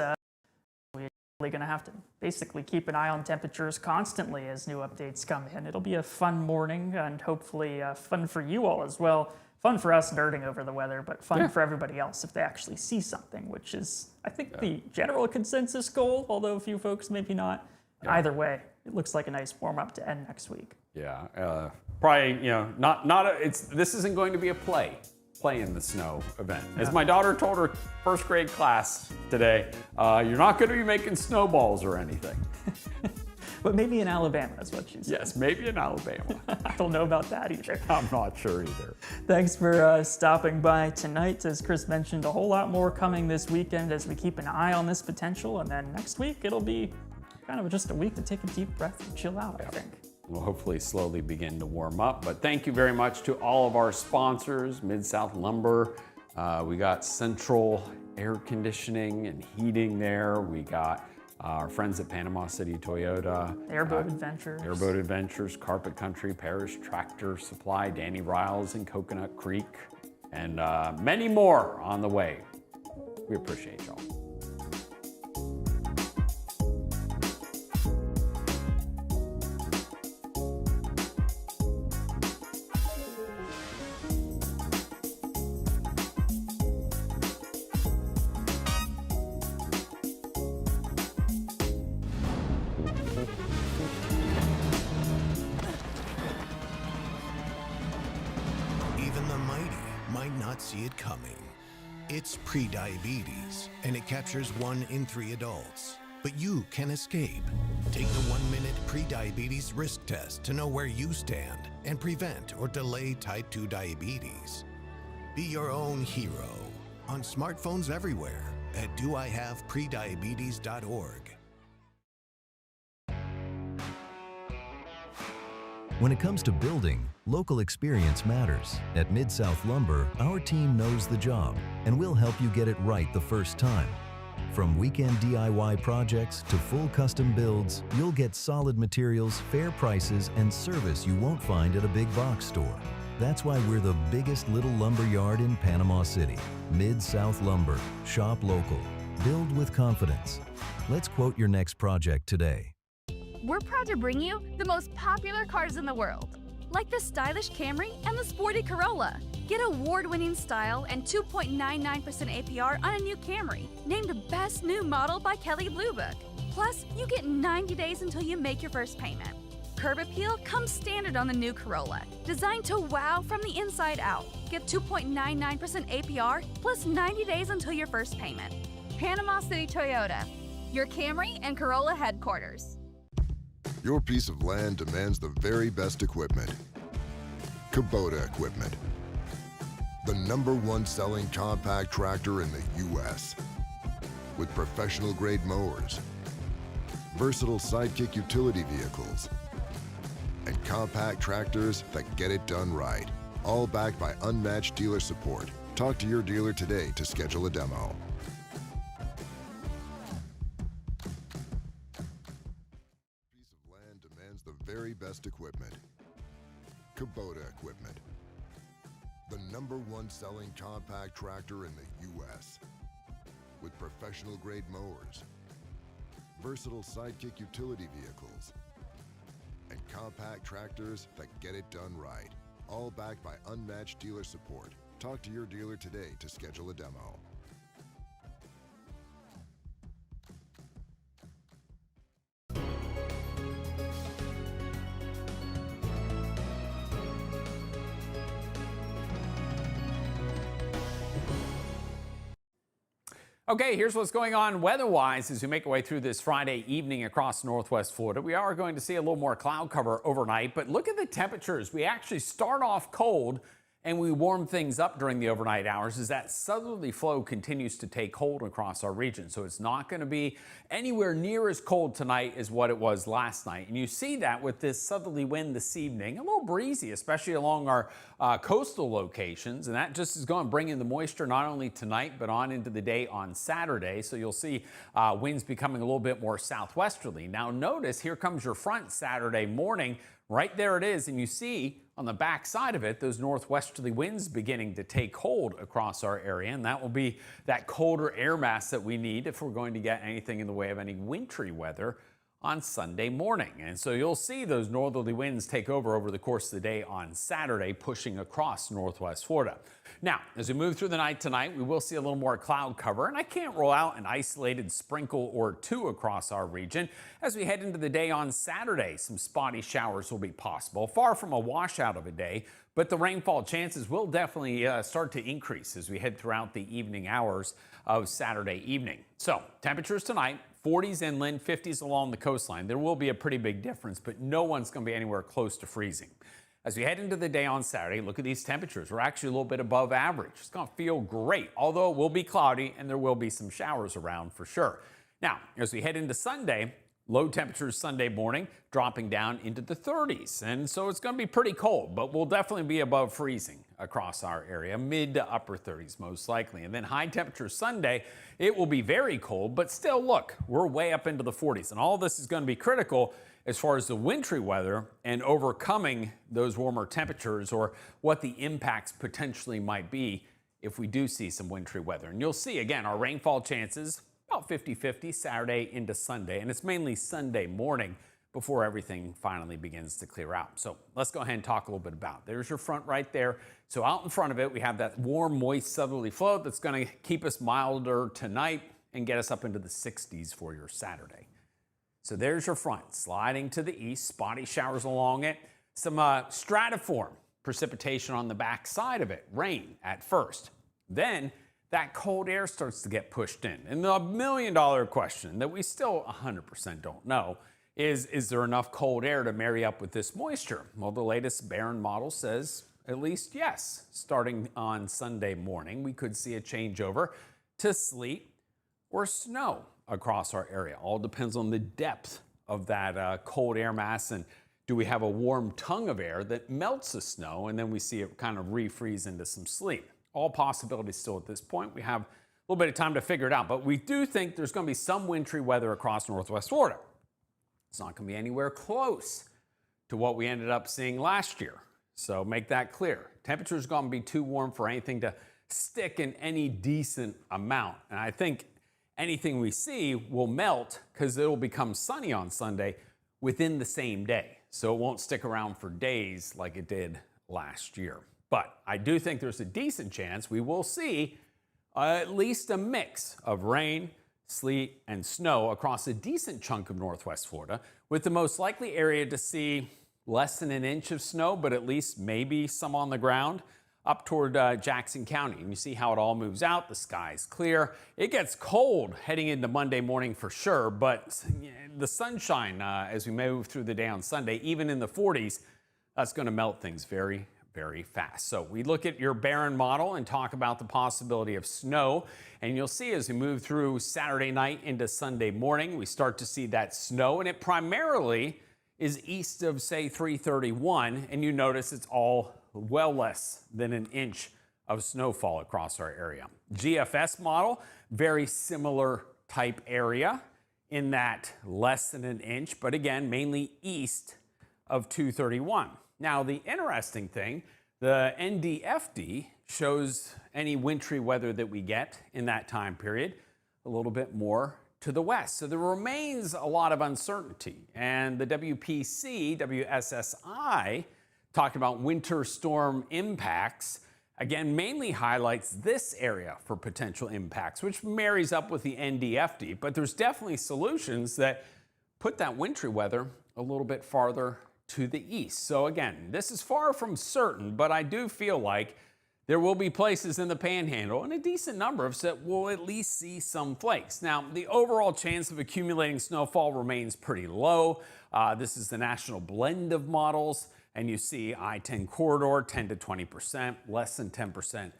We're really going to have to basically keep an eye on temperatures constantly as new updates come in. It'll be a fun morning and hopefully fun for you all as well. Fun for us nerding over the weather, but fun for everybody else if they actually see something, which is, I think, the general consensus goal, although a few folks maybe not. Either way, it looks like a nice warm-up to end next week. Yeah, probably, this isn't going to be a play in the snow event. As my daughter told her first grade class today, you're not going to be making snowballs or anything. But maybe in Alabama is what she said. Yes, maybe in Alabama. I don't know about that either. I'm not sure either. Thanks for stopping by tonight. As Chris mentioned, a whole lot more coming this weekend as we keep an eye on this potential. And then next week, it'll be kind of just a week to take a deep breath and chill out, I think. We'll hopefully slowly begin to warm up. But thank you very much to all of our sponsors, Mid-South Lumber. We got Central Air Conditioning and Heating there. We got our friends at Panama City Toyota. Airboat Adventures. Airboat Adventures, Carpet Country, Parish Tractor Supply, Danny Riles in Coconut Creek, and many more on the way. We appreciate y'all. See it coming. It's prediabetes, and it captures 1 in 3 adults. But you can escape. Take the 1-minute prediabetes risk test to know where you stand and prevent or delay type 2 diabetes. Be your own hero on smartphones everywhere at doihaveprediabetes.org. When it comes to building, local experience matters. At Mid-South Lumber, our team knows the job, and we'll help you get it right the first time. From weekend DIY projects to full custom builds, you'll get solid materials, fair prices, and service you won't find at a big box store. That's why we're the biggest little lumber yard in Panama City. Mid-South Lumber. Shop local. Build with confidence. Let's quote your next project today. We're proud to bring you the most popular cars in the world, like the stylish Camry and the sporty Corolla. Get award-winning style and 2.99% APR on a new Camry, named Best New Model by Kelley Blue Book. Plus, you get 90 days until you make your first payment. Curb appeal comes standard on the new Corolla, designed to wow from the inside out. Get 2.99% APR plus 90 days until your first payment. Panama City Toyota, your Camry and Corolla headquarters. Your piece of land demands the very best equipment. Kubota equipment. The #1 selling compact tractor in the U.S. with professional-grade mowers, versatile sidekick utility vehicles, and compact tractors that get it done right. All backed by unmatched dealer support. Talk to your dealer today to schedule a demo. The very best equipment. Kubota equipment. The #1 selling compact tractor in the U.S. with professional-grade mowers, versatile sidekick utility vehicles, and compact tractors that get it done right. All backed by unmatched dealer support. Talk to your dealer today to schedule a demo. Okay, here's what's going on weather-wise as we make our way through this Friday evening across Northwest Florida. We are going to see a little more cloud cover overnight, but look at the temperatures. We actually start off cold and we warm things up during the overnight hours as that southerly flow continues to take hold across our region. So it's not going to be anywhere near as cold tonight as what it was last night. And you see that with this southerly wind this evening, a little breezy, especially along our coastal locations. And that just is going to bring in the moisture not only tonight, but on into the day on Saturday. So you'll see winds becoming a little bit more southwesterly. Now notice here comes your front Saturday morning. Right there it is, and you see on the back side of it, those northwesterly winds beginning to take hold across our area, and that will be that colder air mass that we need if we're going to get anything in the way of any wintry weather on Sunday morning. And so you'll see those northerly winds take over the course of the day on Saturday, pushing across northwest Florida. Now, as we move through the night tonight, we will see a little more cloud cover, and I can't rule out an isolated sprinkle or two across our region. As we head into the day on Saturday, some spotty showers will be possible, far from a washout of a day, but the rainfall chances will definitely start to increase as we head throughout the evening hours of Saturday evening. So temperatures tonight, 40s inland, 50s along the coastline. There will be a pretty big difference, but no one's going to be anywhere close to freezing. As we head into the day on Saturday, look at these temperatures. We're actually a little bit above average. It's going to feel great, although it will be cloudy and there will be some showers around for sure. Now, as we head into Sunday, low temperatures Sunday morning dropping down into the 30s. And so it's going to be pretty cold, but we'll definitely be above freezing across our area, mid to upper 30s most likely. And then high temperatures Sunday, it will be very cold, but still look, we're way up into the 40s. And all this is going to be critical as far as the wintry weather and overcoming those warmer temperatures, or what the impacts potentially might be if we do see some wintry weather. And you'll see, again, our rainfall chances about 50-50 Saturday into Sunday, and it's mainly Sunday morning before everything finally begins to clear out. So let's go ahead and talk a little bit about it. There's your front right there. So out in front of it, we have that warm, moist southerly flow that's going to keep us milder tonight and get us up into the 60s for your Saturday. So there's your front, sliding to the east, spotty showers along it, some stratiform precipitation on the back side of it, rain at first. Then that cold air starts to get pushed in. And the million-dollar question that we still 100% don't know is there enough cold air to marry up with this moisture? Well, the latest Barron model says at least yes. Starting on Sunday morning, we could see a changeover to sleet or snow across our area. All depends on the depth of that cold air mass, and do we have a warm tongue of air that melts the snow, and then we see it kind of refreeze into some sleet. All possibilities still at this point. We have a little bit of time to figure it out, but we do think there's going to be some wintry weather across northwest Florida. It's not going to be anywhere close to what we ended up seeing last year. So make that clear. Temperature's going to be too warm for anything to stick in any decent amount. And I think anything we see will melt because it'll become sunny on Sunday within the same day. So it won't stick around for days like it did last year. But I do think there's a decent chance we will see at least a mix of rain, sleet, and snow across a decent chunk of northwest Florida, with the most likely area to see less than an inch of snow, but at least maybe some on the ground up toward Jackson County. And you see how it all moves out. The sky's clear. It gets cold heading into Monday morning for sure, but the sunshine as we move through the day on Sunday, even in the 40s, that's going to melt things very fast. So we look at your Barron model and talk about the possibility of snow, and you'll see as we move through Saturday night into Sunday morning, we start to see that snow, and it primarily is east of, say, 331, and you notice it's all well less than an inch of snowfall across our area. GFS model, very similar type area in that less than an inch, but again, mainly east of 231. Now, the interesting thing, the NDFD shows any wintry weather that we get in that time period a little bit more to the west. So there remains a lot of uncertainty. And the WSSI, talking about winter storm impacts, again, mainly highlights this area for potential impacts, which marries up with the NDFD. But there's definitely solutions that put that wintry weather a little bit farther to the east. So again, this is far from certain, but I do feel like there will be places in the Panhandle, and a decent number of that will at least see some flakes. Now, the overall chance of accumulating snowfall remains pretty low. This is the national blend of models, and you see I-10 corridor, 10 to 20%, less than 10%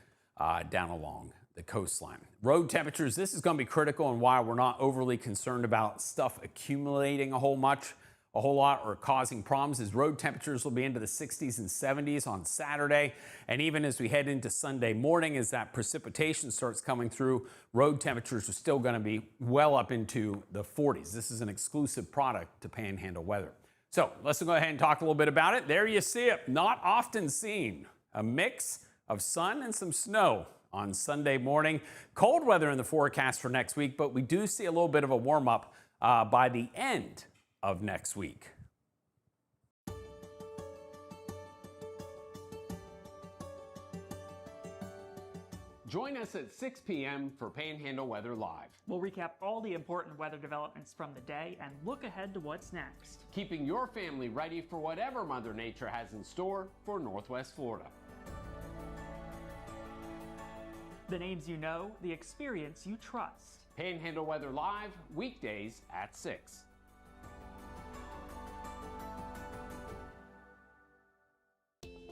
down along the coastline. Road temperatures, this is going to be critical and why we're not overly concerned about stuff accumulating a whole lot or causing problems, is road temperatures will be into the 60s and 70s on Saturday. And even as we head into Sunday morning, as that precipitation starts coming through, road temperatures are still going to be well up into the 40s. This is an exclusive product to Panhandle weather. So let's go ahead and talk a little bit about it. There you see it, not often seen. A mix of sun and some snow on Sunday morning. Cold weather in the forecast for next week, but we do see a little bit of a warm up by the end of next week. Join us at 6 p.m. for Panhandle Weather Live. We'll recap all the important weather developments from the day and look ahead to what's next. Keeping your family ready for whatever Mother Nature has in store for Northwest Florida. The names you know, the experience you trust. Panhandle Weather Live, weekdays at 6.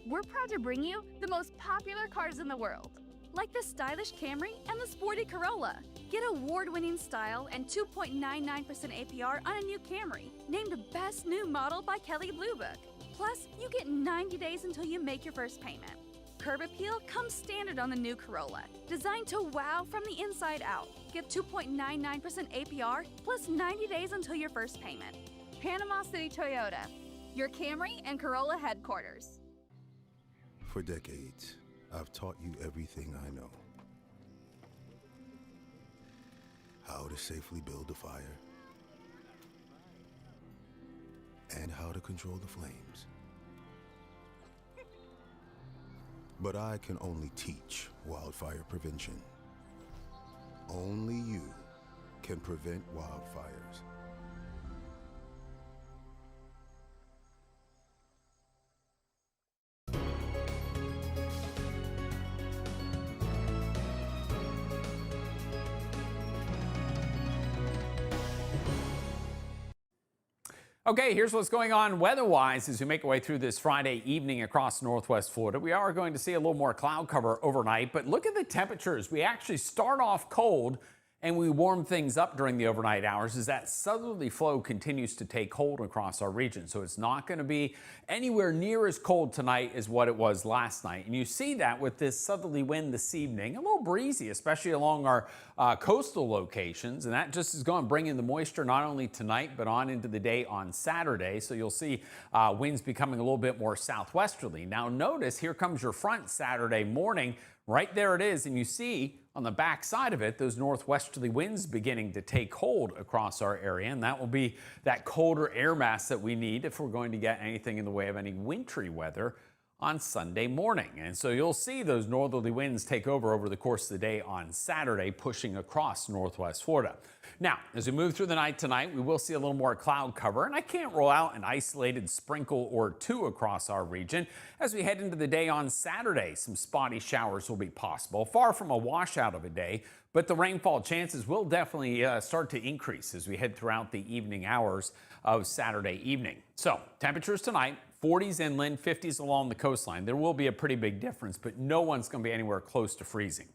We're proud to bring you the most popular cars in the world, like the stylish Camry and the sporty Corolla. Get award-winning style and 2.99% APR on a new Camry, named Best New Model by Kelley Blue Book. Plus, you get 90 days until you make your first payment. Curb appeal comes standard on the new Corolla, designed to wow from the inside out. Get 2.99% APR plus 90 days until your first payment. Panama City Toyota, your Camry and Corolla headquarters. For decades, I've taught you everything I know. How to safely build a fire, and how to control the flames. But I can only teach wildfire prevention. Only you can prevent wildfires. Okay, here's what's going on weather-wise as we make our way through this Friday evening across Northwest Florida. We are going to see a little more cloud cover overnight, but look at the temperatures. We actually start off cold and we warm things up during the overnight hours as that southerly flow continues to take hold across our region. So it's not going to be anywhere near as cold tonight as what it was last night. And you see that with this southerly wind this evening, a little breezy, especially along our coastal locations. And that just is going to bring in the moisture not only tonight, but on into the day on Saturday. So you'll see winds becoming a little bit more southwesterly. Now notice here comes your front Saturday morning. Right there it is, and you see on the back side of it, those northwesterly winds beginning to take hold across our area, and that will be that colder air mass that we need if we're going to get anything in the way of any wintry weather on Sunday morning. And so you'll see those northerly winds take over the course of the day on Saturday, pushing across Northwest Florida. Now, as we move through the night tonight, we will see a little more cloud cover, and I can't rule out an isolated sprinkle or two across our region. As we head into the day on Saturday, some spotty showers will be possible, far from a washout of a day, but the rainfall chances will definitely start to increase as we head throughout the evening hours of Saturday evening. So, temperatures tonight, 40s inland, 50s along the coastline. There will be a pretty big difference, but no one's going to be anywhere close to freezing.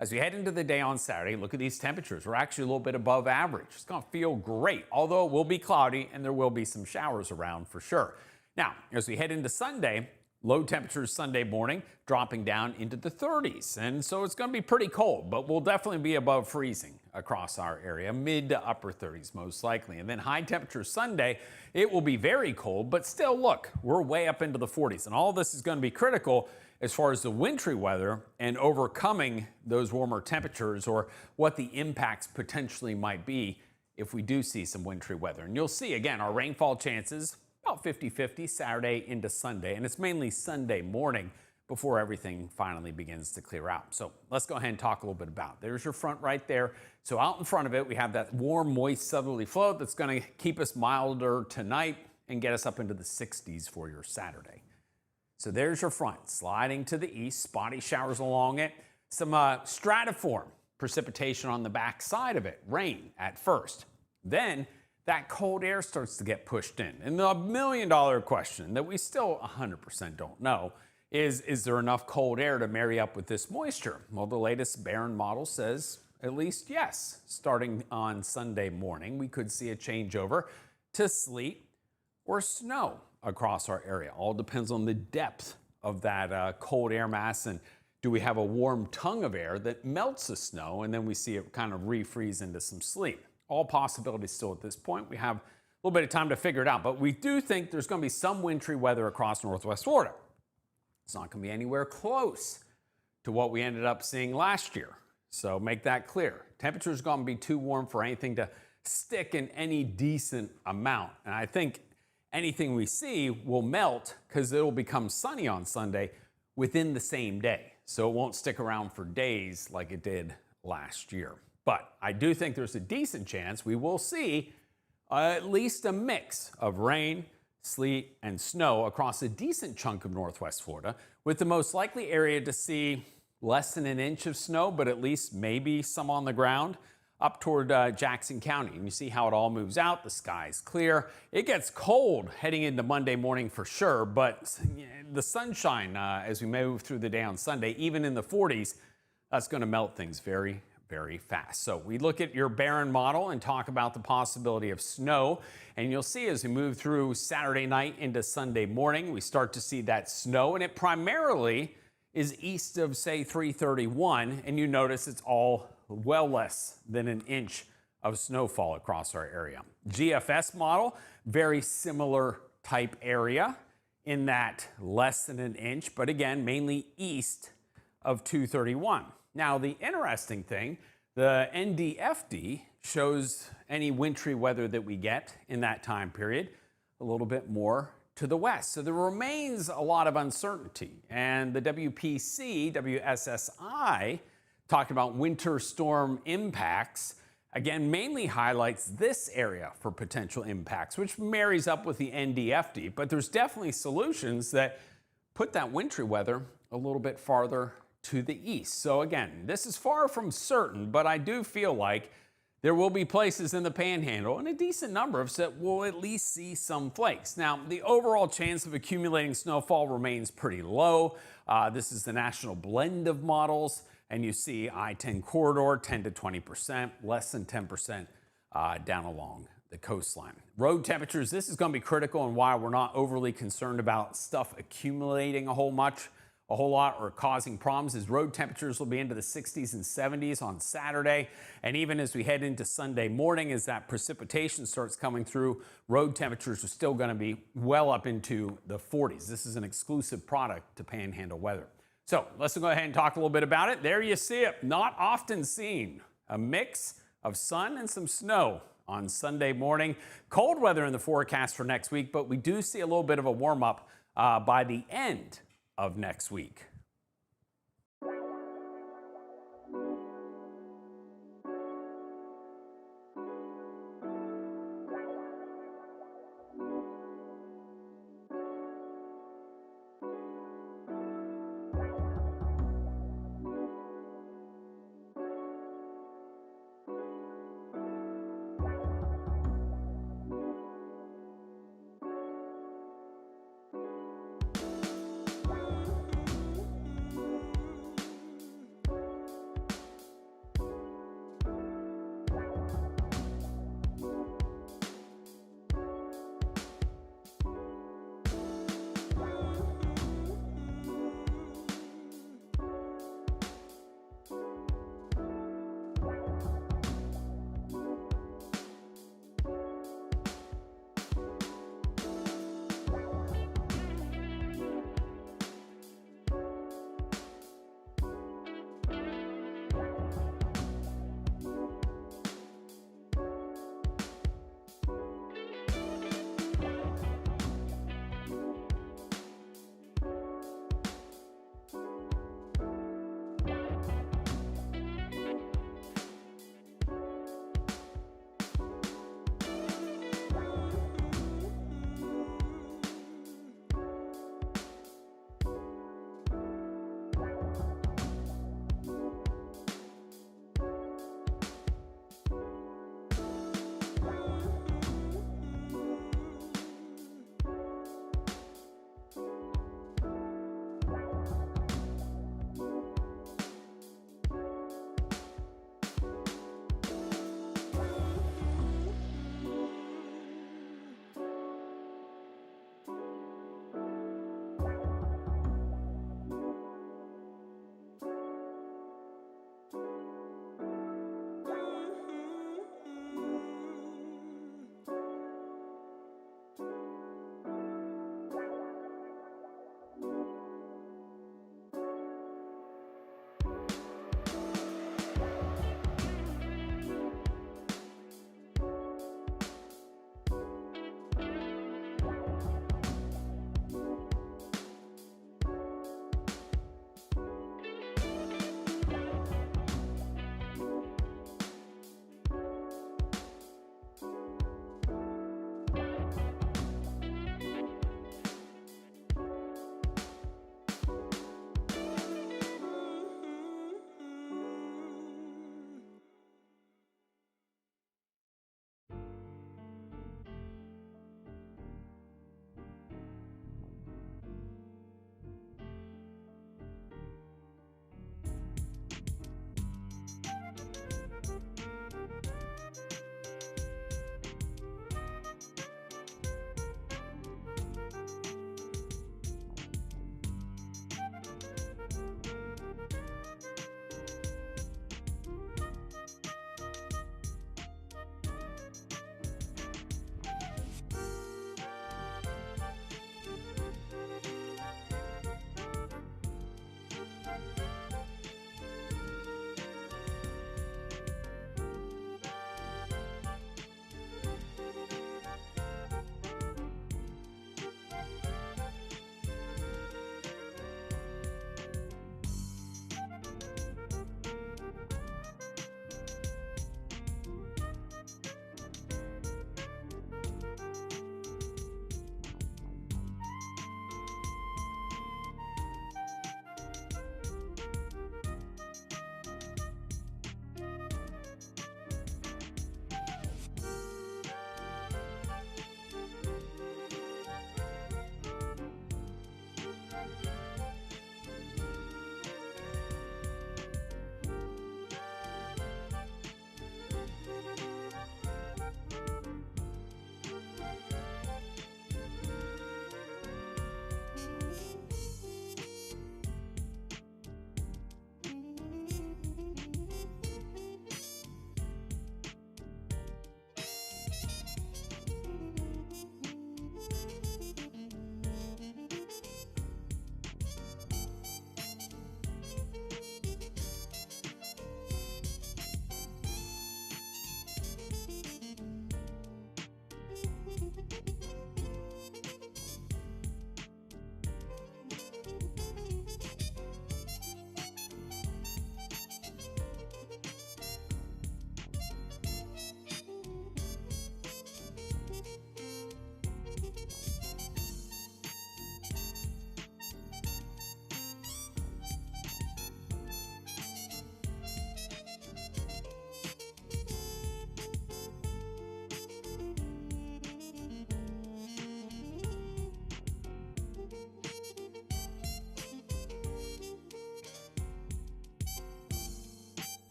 As we head into the day on Saturday, look at these temperatures. We're actually a little bit above average. It's going to feel great, although it will be cloudy and there will be some showers around for sure. Now, as we head into Sunday, low temperatures Sunday morning, dropping down into the 30s. And so it's going to be pretty cold, but we'll definitely be above freezing across our area, mid to upper 30s most likely. And then high temperatures Sunday, it will be very cold, but still look, we're way up into the 40s. And all this is going to be critical as far as the wintry weather and overcoming those warmer temperatures, or what the impacts potentially might be if we do see some wintry weather. And you'll see, again, our rainfall chances about 50-50 Saturday into Sunday, and it's mainly Sunday morning before everything finally begins to clear out. So let's go ahead and talk a little bit about it. There's your front right there. So out in front of it, we have that warm, moist southerly flow that's going to keep us milder tonight and get us up into the 60s for your Saturday. So there's your front, sliding to the east, spotty showers along it, some stratiform precipitation on the back side of it, rain at first. Then that cold air starts to get pushed in. And the million-dollar question that we still 100% don't know is there enough cold air to marry up with this moisture? Well, the latest Barron model says at least yes. Starting on Sunday morning, we could see a changeover to sleet or snow across our area. All depends on the depth of that cold air mass, and do we have a warm tongue of air that melts the snow, and then we see it kind of refreeze into some sleet. All possibilities still at this point. We have little bit of time to figure it out. But we do think there's going to be some wintry weather across northwest Florida. It's not going to be anywhere close to what we ended up seeing last year. So make that clear. Temperature's going to be too warm for anything to stick in any decent amount. And I think anything we see will melt because it'll become sunny on Sunday within the same day. So it won't stick around for days like it did last year. But I do think there's a decent chance we will see at least a mix of rain, sleet, and snow across a decent chunk of northwest Florida, with the most likely area to see less than an inch of snow, but at least maybe some on the ground up toward Jackson County. And you see how it all moves out. The sky's clear. It gets cold heading into Monday morning for sure, but the sunshine as we move through the day on Sunday, even in the 40s, that's going to melt things very, very fast. So we look at your Barron model and talk about the possibility of snow. And you'll see as we move through Saturday night into Sunday morning, we start to see that snow. And it primarily is east of, say, 331. And you notice it's all well less than an inch of snowfall across our area. GFS model, very similar type area in that less than an inch, but again, mainly east of 231. Now, the interesting thing, the NDFD shows any wintry weather that we get in that time period a little bit more to the west. So there remains a lot of uncertainty. And the WSSI, talking about winter storm impacts, again, mainly highlights this area for potential impacts, which marries up with the NDFD. But there's definitely solutions that put that wintry weather a little bit farther to the east. So again, this is far from certain, but I do feel like there will be places in the Panhandle, and a decent number of that will at least see some flakes. Now, the overall chance of accumulating snowfall remains pretty low. This is the national blend of models, and you see I-10 corridor, 10 to 20%, less than 10% down along the coastline. Road temperatures, this is going to be critical and why we're not overly concerned about stuff accumulating a whole lot or causing problems, is road temperatures will be into the 60s and 70s on Saturday. And even as we head into Sunday morning, as that precipitation starts coming through, road temperatures are still going to be well up into the 40s. This is an exclusive product to Panhandle weather. So let's go ahead and talk a little bit about it. There you see it, not often seen. A mix of sun and some snow on Sunday morning. Cold weather in the forecast for next week, but we do see a little bit of a warm up by the end of next week.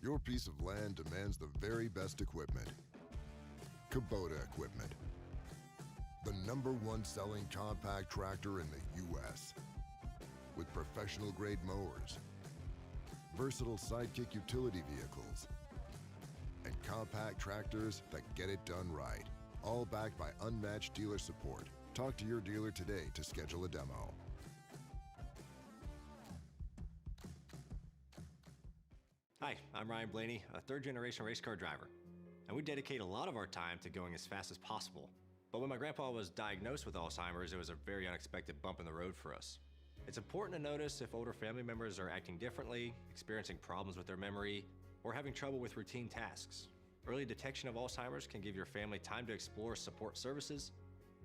Your piece of land demands the very best equipment. Kubota equipment. The #1 selling compact tractor in the U.S. with professional grade mowers, versatile sidekick utility vehicles, and compact tractors that get it done right. All backed by unmatched dealer support. Talk to your dealer today to schedule a demo. Hi, I'm Ryan Blaney, a third-generation race car driver, and we dedicate a lot of our time to going as fast as possible. But when my grandpa was diagnosed with Alzheimer's, it was a very unexpected bump in the road for us. It's important to notice if older family members are acting differently, experiencing problems with their memory, or having trouble with routine tasks. Early detection of Alzheimer's can give your family time to explore support services,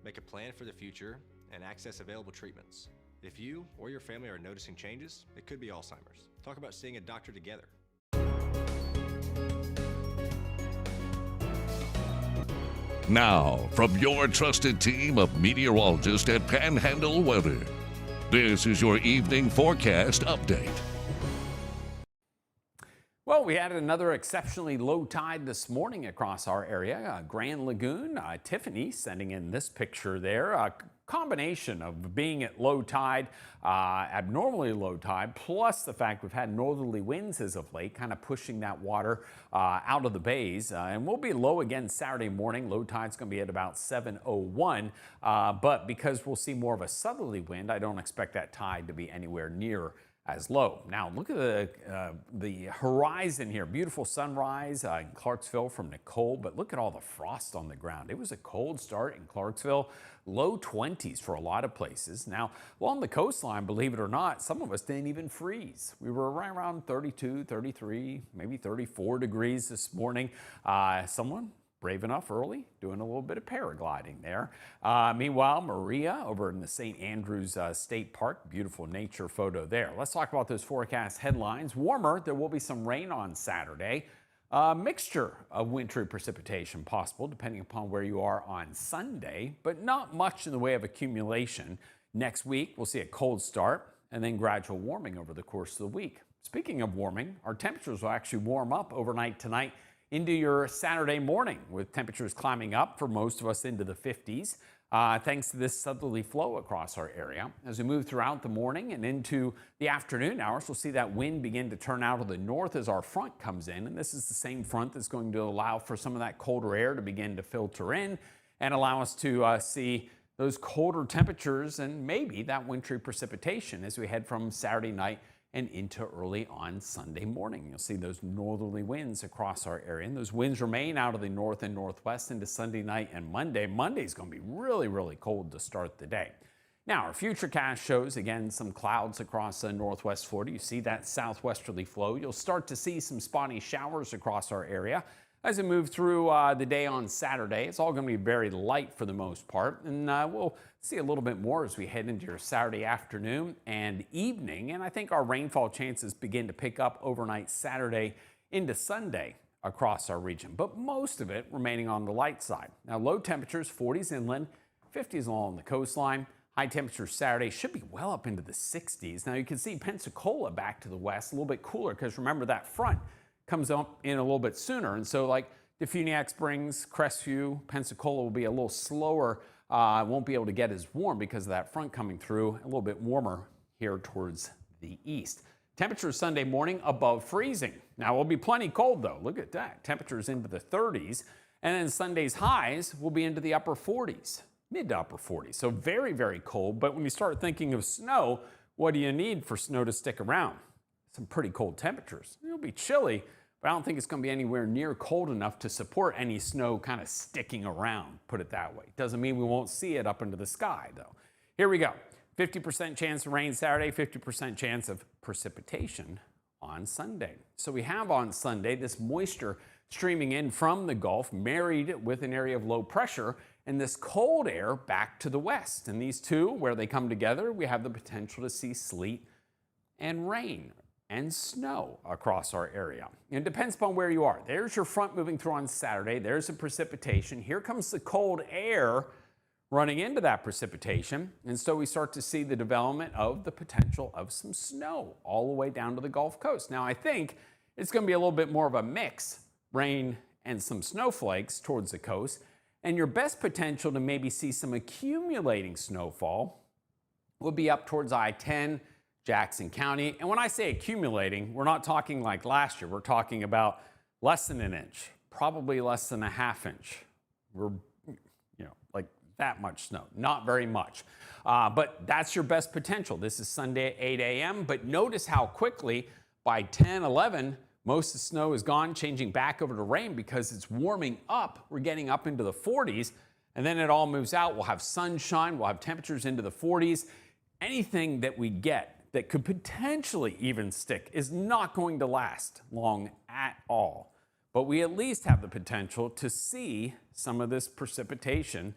make a plan for the future, and access available treatments. If you or your family are noticing changes, it could be Alzheimer's. Talk about seeing a doctor together. Now, from your trusted team of meteorologists at Panhandle Weather, this is your evening forecast update. Well, we had another exceptionally low tide this morning across our area. Grand Lagoon, Tiffany sending in this picture there. A combination of being at low tide, abnormally low tide, plus the fact we've had northerly winds as of late, kind of pushing that water out of the bays. And we'll be low again Saturday morning. Low tide's going to be at about 7:01. But because we'll see more of a southerly wind, I don't expect that tide to be anywhere near as low. Now look at the horizon here. Beautiful sunrise in Clarksville from Nicole, but look at all the frost on the ground. It was a cold start in Clarksville, low 20s for a lot of places. Now along the coastline, believe it or not, some of us didn't even freeze. We were right around 32, 33, maybe 34 degrees this morning. Someone brave enough early, doing a little bit of paragliding there. Meanwhile, Maria over in the St. Andrews State Park, beautiful nature photo there. Let's talk about those forecast headlines. Warmer, there will be some rain on Saturday. Mixture of wintry precipitation possible depending upon where you are on Sunday, but not much in the way of accumulation. Next week, we'll see a cold start and then gradual warming over the course of the week. Speaking of warming, our temperatures will actually warm up overnight tonight into your Saturday morning, with temperatures climbing up for most of us into the 50s, thanks to this southerly flow across our area. As we move throughout the morning and into the afternoon hours, we'll see that wind begin to turn out of the north as our front comes in, and this is the same front that's going to allow for some of that colder air to begin to filter in and allow us to see those colder temperatures and maybe that wintry precipitation as we head from Saturday night and into early on Sunday morning. You'll see those northerly winds across our area, and those winds remain out of the north and northwest into Sunday night and Monday. Monday's going to be really, really cold to start the day. Now, our futurecast shows, again, some clouds across northwest Florida. You see that southwesterly flow. You'll start to see some spotty showers across our area as we move through the day on Saturday. It's all going to be very light for the most part, and we'll see a little bit more as we head into your Saturday afternoon and evening. And I think our rainfall chances begin to pick up overnight Saturday into Sunday across our region, but most of it remaining on the light side. Now, low temperatures, 40s inland, 50s along the coastline. High temperatures Saturday should be well up into the 60s. Now, you can see Pensacola back to the west, a little bit cooler because remember that front comes up in a little bit sooner. And so like Defuniak Springs, Crestview, Pensacola will be a little slower, won't be able to get as warm because of that front coming through, a little bit warmer here towards the east. Temperatures Sunday morning above freezing. Now, it'll be plenty cold though. Look at that. Temperatures into the 30s. And then Sunday's highs will be into the upper 40s, mid to upper 40s. So very, very cold. But when you start thinking of snow, what do you need for snow to stick around? Some pretty cold temperatures. It'll be chilly, but I don't think it's going to be anywhere near cold enough to support any snow kind of sticking around, put it that way. Doesn't mean we won't see it up into the sky, though. Here we go. 50% chance of rain Saturday, 50% chance of precipitation on Sunday. So we have on Sunday this moisture streaming in from the Gulf, married with an area of low pressure, and this cold air back to the west. And these two, where they come together, we have the potential to see sleet and rain and snow across our area. It depends upon where you are. There's your front moving through on Saturday. There's the precipitation. Here comes the cold air running into that precipitation. And so we start to see the development of the potential of some snow all the way down to the Gulf Coast. Now, I think it's going to be a little bit more of a mix, rain and some snowflakes towards the coast. And your best potential to maybe see some accumulating snowfall will be up towards I-10, Jackson County. And when I say accumulating, we're not talking like last year. We're talking about less than an inch, probably less than a half inch. We're, like that much snow, not very much. But that's your best potential. This is Sunday at 8 a.m. But notice how quickly by 10, 11, most of the snow is gone, changing back over to rain because it's warming up. We're getting up into the 40s, and then it all moves out. We'll have sunshine. We'll have temperatures into the 40s. Anything that we get that could potentially even stick is not going to last long at all. But we at least have the potential to see some of this precipitation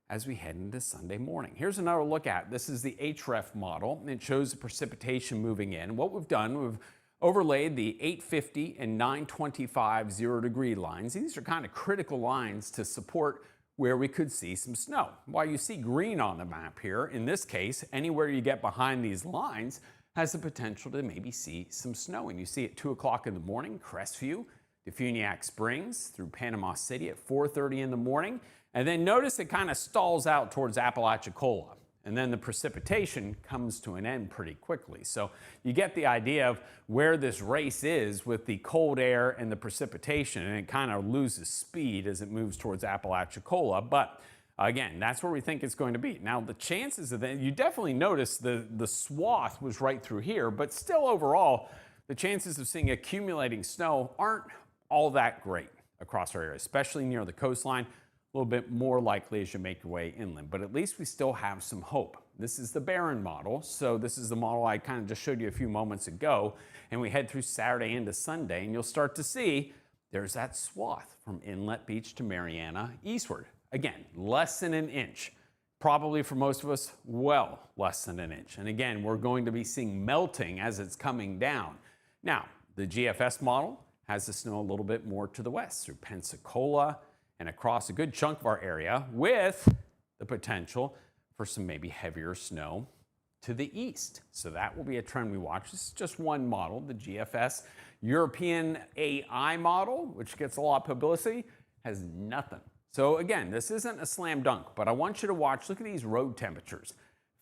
as we head into Sunday morning. Here's another look at it. This is the HREF model, and it shows the precipitation moving in. What we've done, we've overlaid the 850 and 925 0-degree lines. These are kind of critical lines to support where we could see some snow. While you see green on the map here, in this case, anywhere you get behind these lines has the potential to maybe see some snow. And you see at 2 o'clock in the morning, Crestview, Defuniak Springs through Panama City at 4:30 in the morning. And then notice it kind of stalls out towards Apalachicola. And then the precipitation comes to an end pretty quickly. So you get the idea of where this race is with the cold air and the precipitation, and it kind of loses speed as it moves towards Apalachicola. But again, that's where we think it's going to be. Now, the chances of that, you definitely notice the swath was right through here, but still overall, the chances of seeing accumulating snow aren't all that great across our area, especially near the coastline. A little bit more likely as you make your way inland, but at least we still have some hope. This is the Barron model, so this is the model I kind of just showed you a few moments ago, and we head through Saturday into Sunday, and you'll start to see there's that swath from Inlet Beach to Mariana eastward. Again, less than an inch. Probably for most of us, well less than an inch. And again, we're going to be seeing melting as it's coming down. Now, the GFS model has the snow a little bit more to the west through Pensacola, and across a good chunk of our area with the potential for some maybe heavier snow to the east. So that will be a trend we watch. This is just one model, the GFS European AI model, which gets a lot of publicity, has nothing. So again, this isn't a slam dunk, but I want you to watch, look at these road temperatures.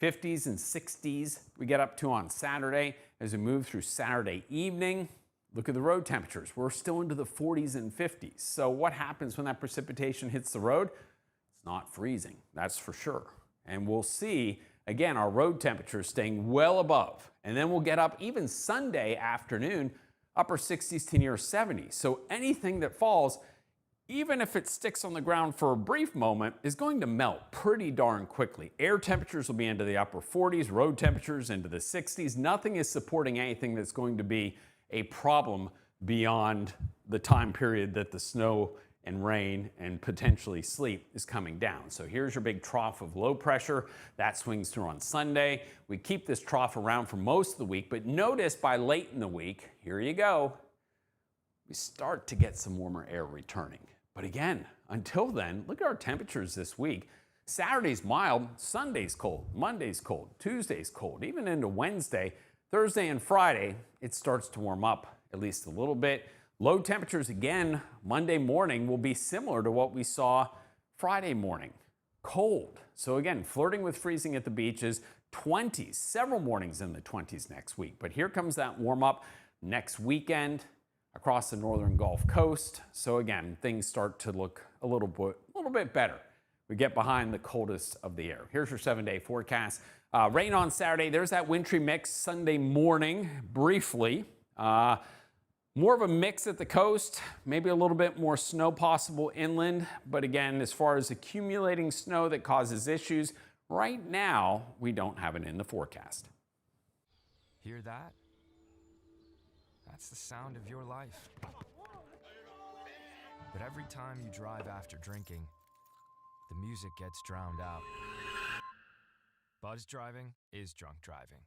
50s and 60s we get up to on Saturday as we move through Saturday evening. Look at the road temperatures. We're still into the 40s and 50s. So what happens when that precipitation hits the road? It's not freezing, that's for sure. And we'll see, again, our road temperatures staying well above. And then we'll get up even Sunday afternoon, upper 60s to near 70s. So anything that falls, even if it sticks on the ground for a brief moment, is going to melt pretty darn quickly. Air temperatures will be into the upper 40s, road temperatures into the 60s. Nothing is supporting anything that's going to be a problem beyond the time period that the snow and rain and potentially sleet is coming down. So here's your big trough of low pressure. That swings through on Sunday. We keep this trough around for most of the week, but notice by late in the week, here you go, we start to get some warmer air returning. But again, until then, look at our temperatures this week. Saturday's mild, Sunday's cold, Monday's cold, Tuesday's cold, even into Wednesday. Thursday and Friday, it starts to warm up at least a little bit. Low temperatures again, Monday morning will be similar to what we saw Friday morning. Cold. So again, flirting with freezing at the beaches, 20s, several mornings in the 20s next week. But here comes that warm up next weekend across the northern Gulf Coast. So again, things start to look a little bit better. We get behind the coldest of the air. Here's your 7-day forecast. Rain on Saturday. There's that wintry mix Sunday morning, briefly. More of a mix at the coast, maybe a little bit more snow possible inland. But again, as far as accumulating snow that causes issues, right now, we don't have it in the forecast. Hear that? That's the sound of your life. But every time you drive after drinking, the music gets drowned out. Buzz driving is drunk driving.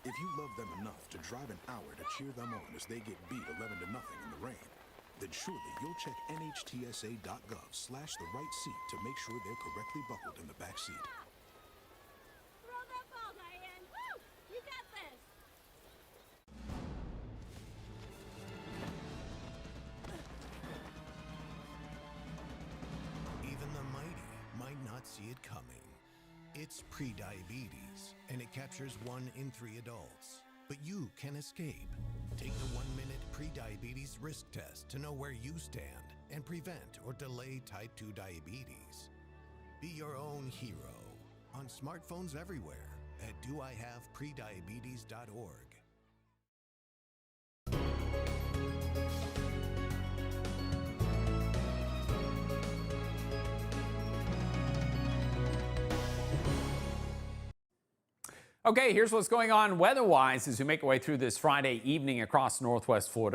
If you love them enough to drive an hour to cheer them on as they get beat 11-0 in the rain, then surely you'll check nhtsa.gov/the-right seat to make sure they're correctly buckled in the back seat. Throw that ball, Diane! Woo! You got this! Even the mighty might not see it coming. It's pre-diabetes, and it captures 1 in 3 adults. But you can escape. Take the 1-minute pre-diabetes risk test to know where you stand and prevent or delay type 2 diabetes. Be your own hero on smartphones everywhere at doihaveprediabetes.org. Okay, here's what's going on weather-wise as we make our way through this Friday evening across Northwest Florida.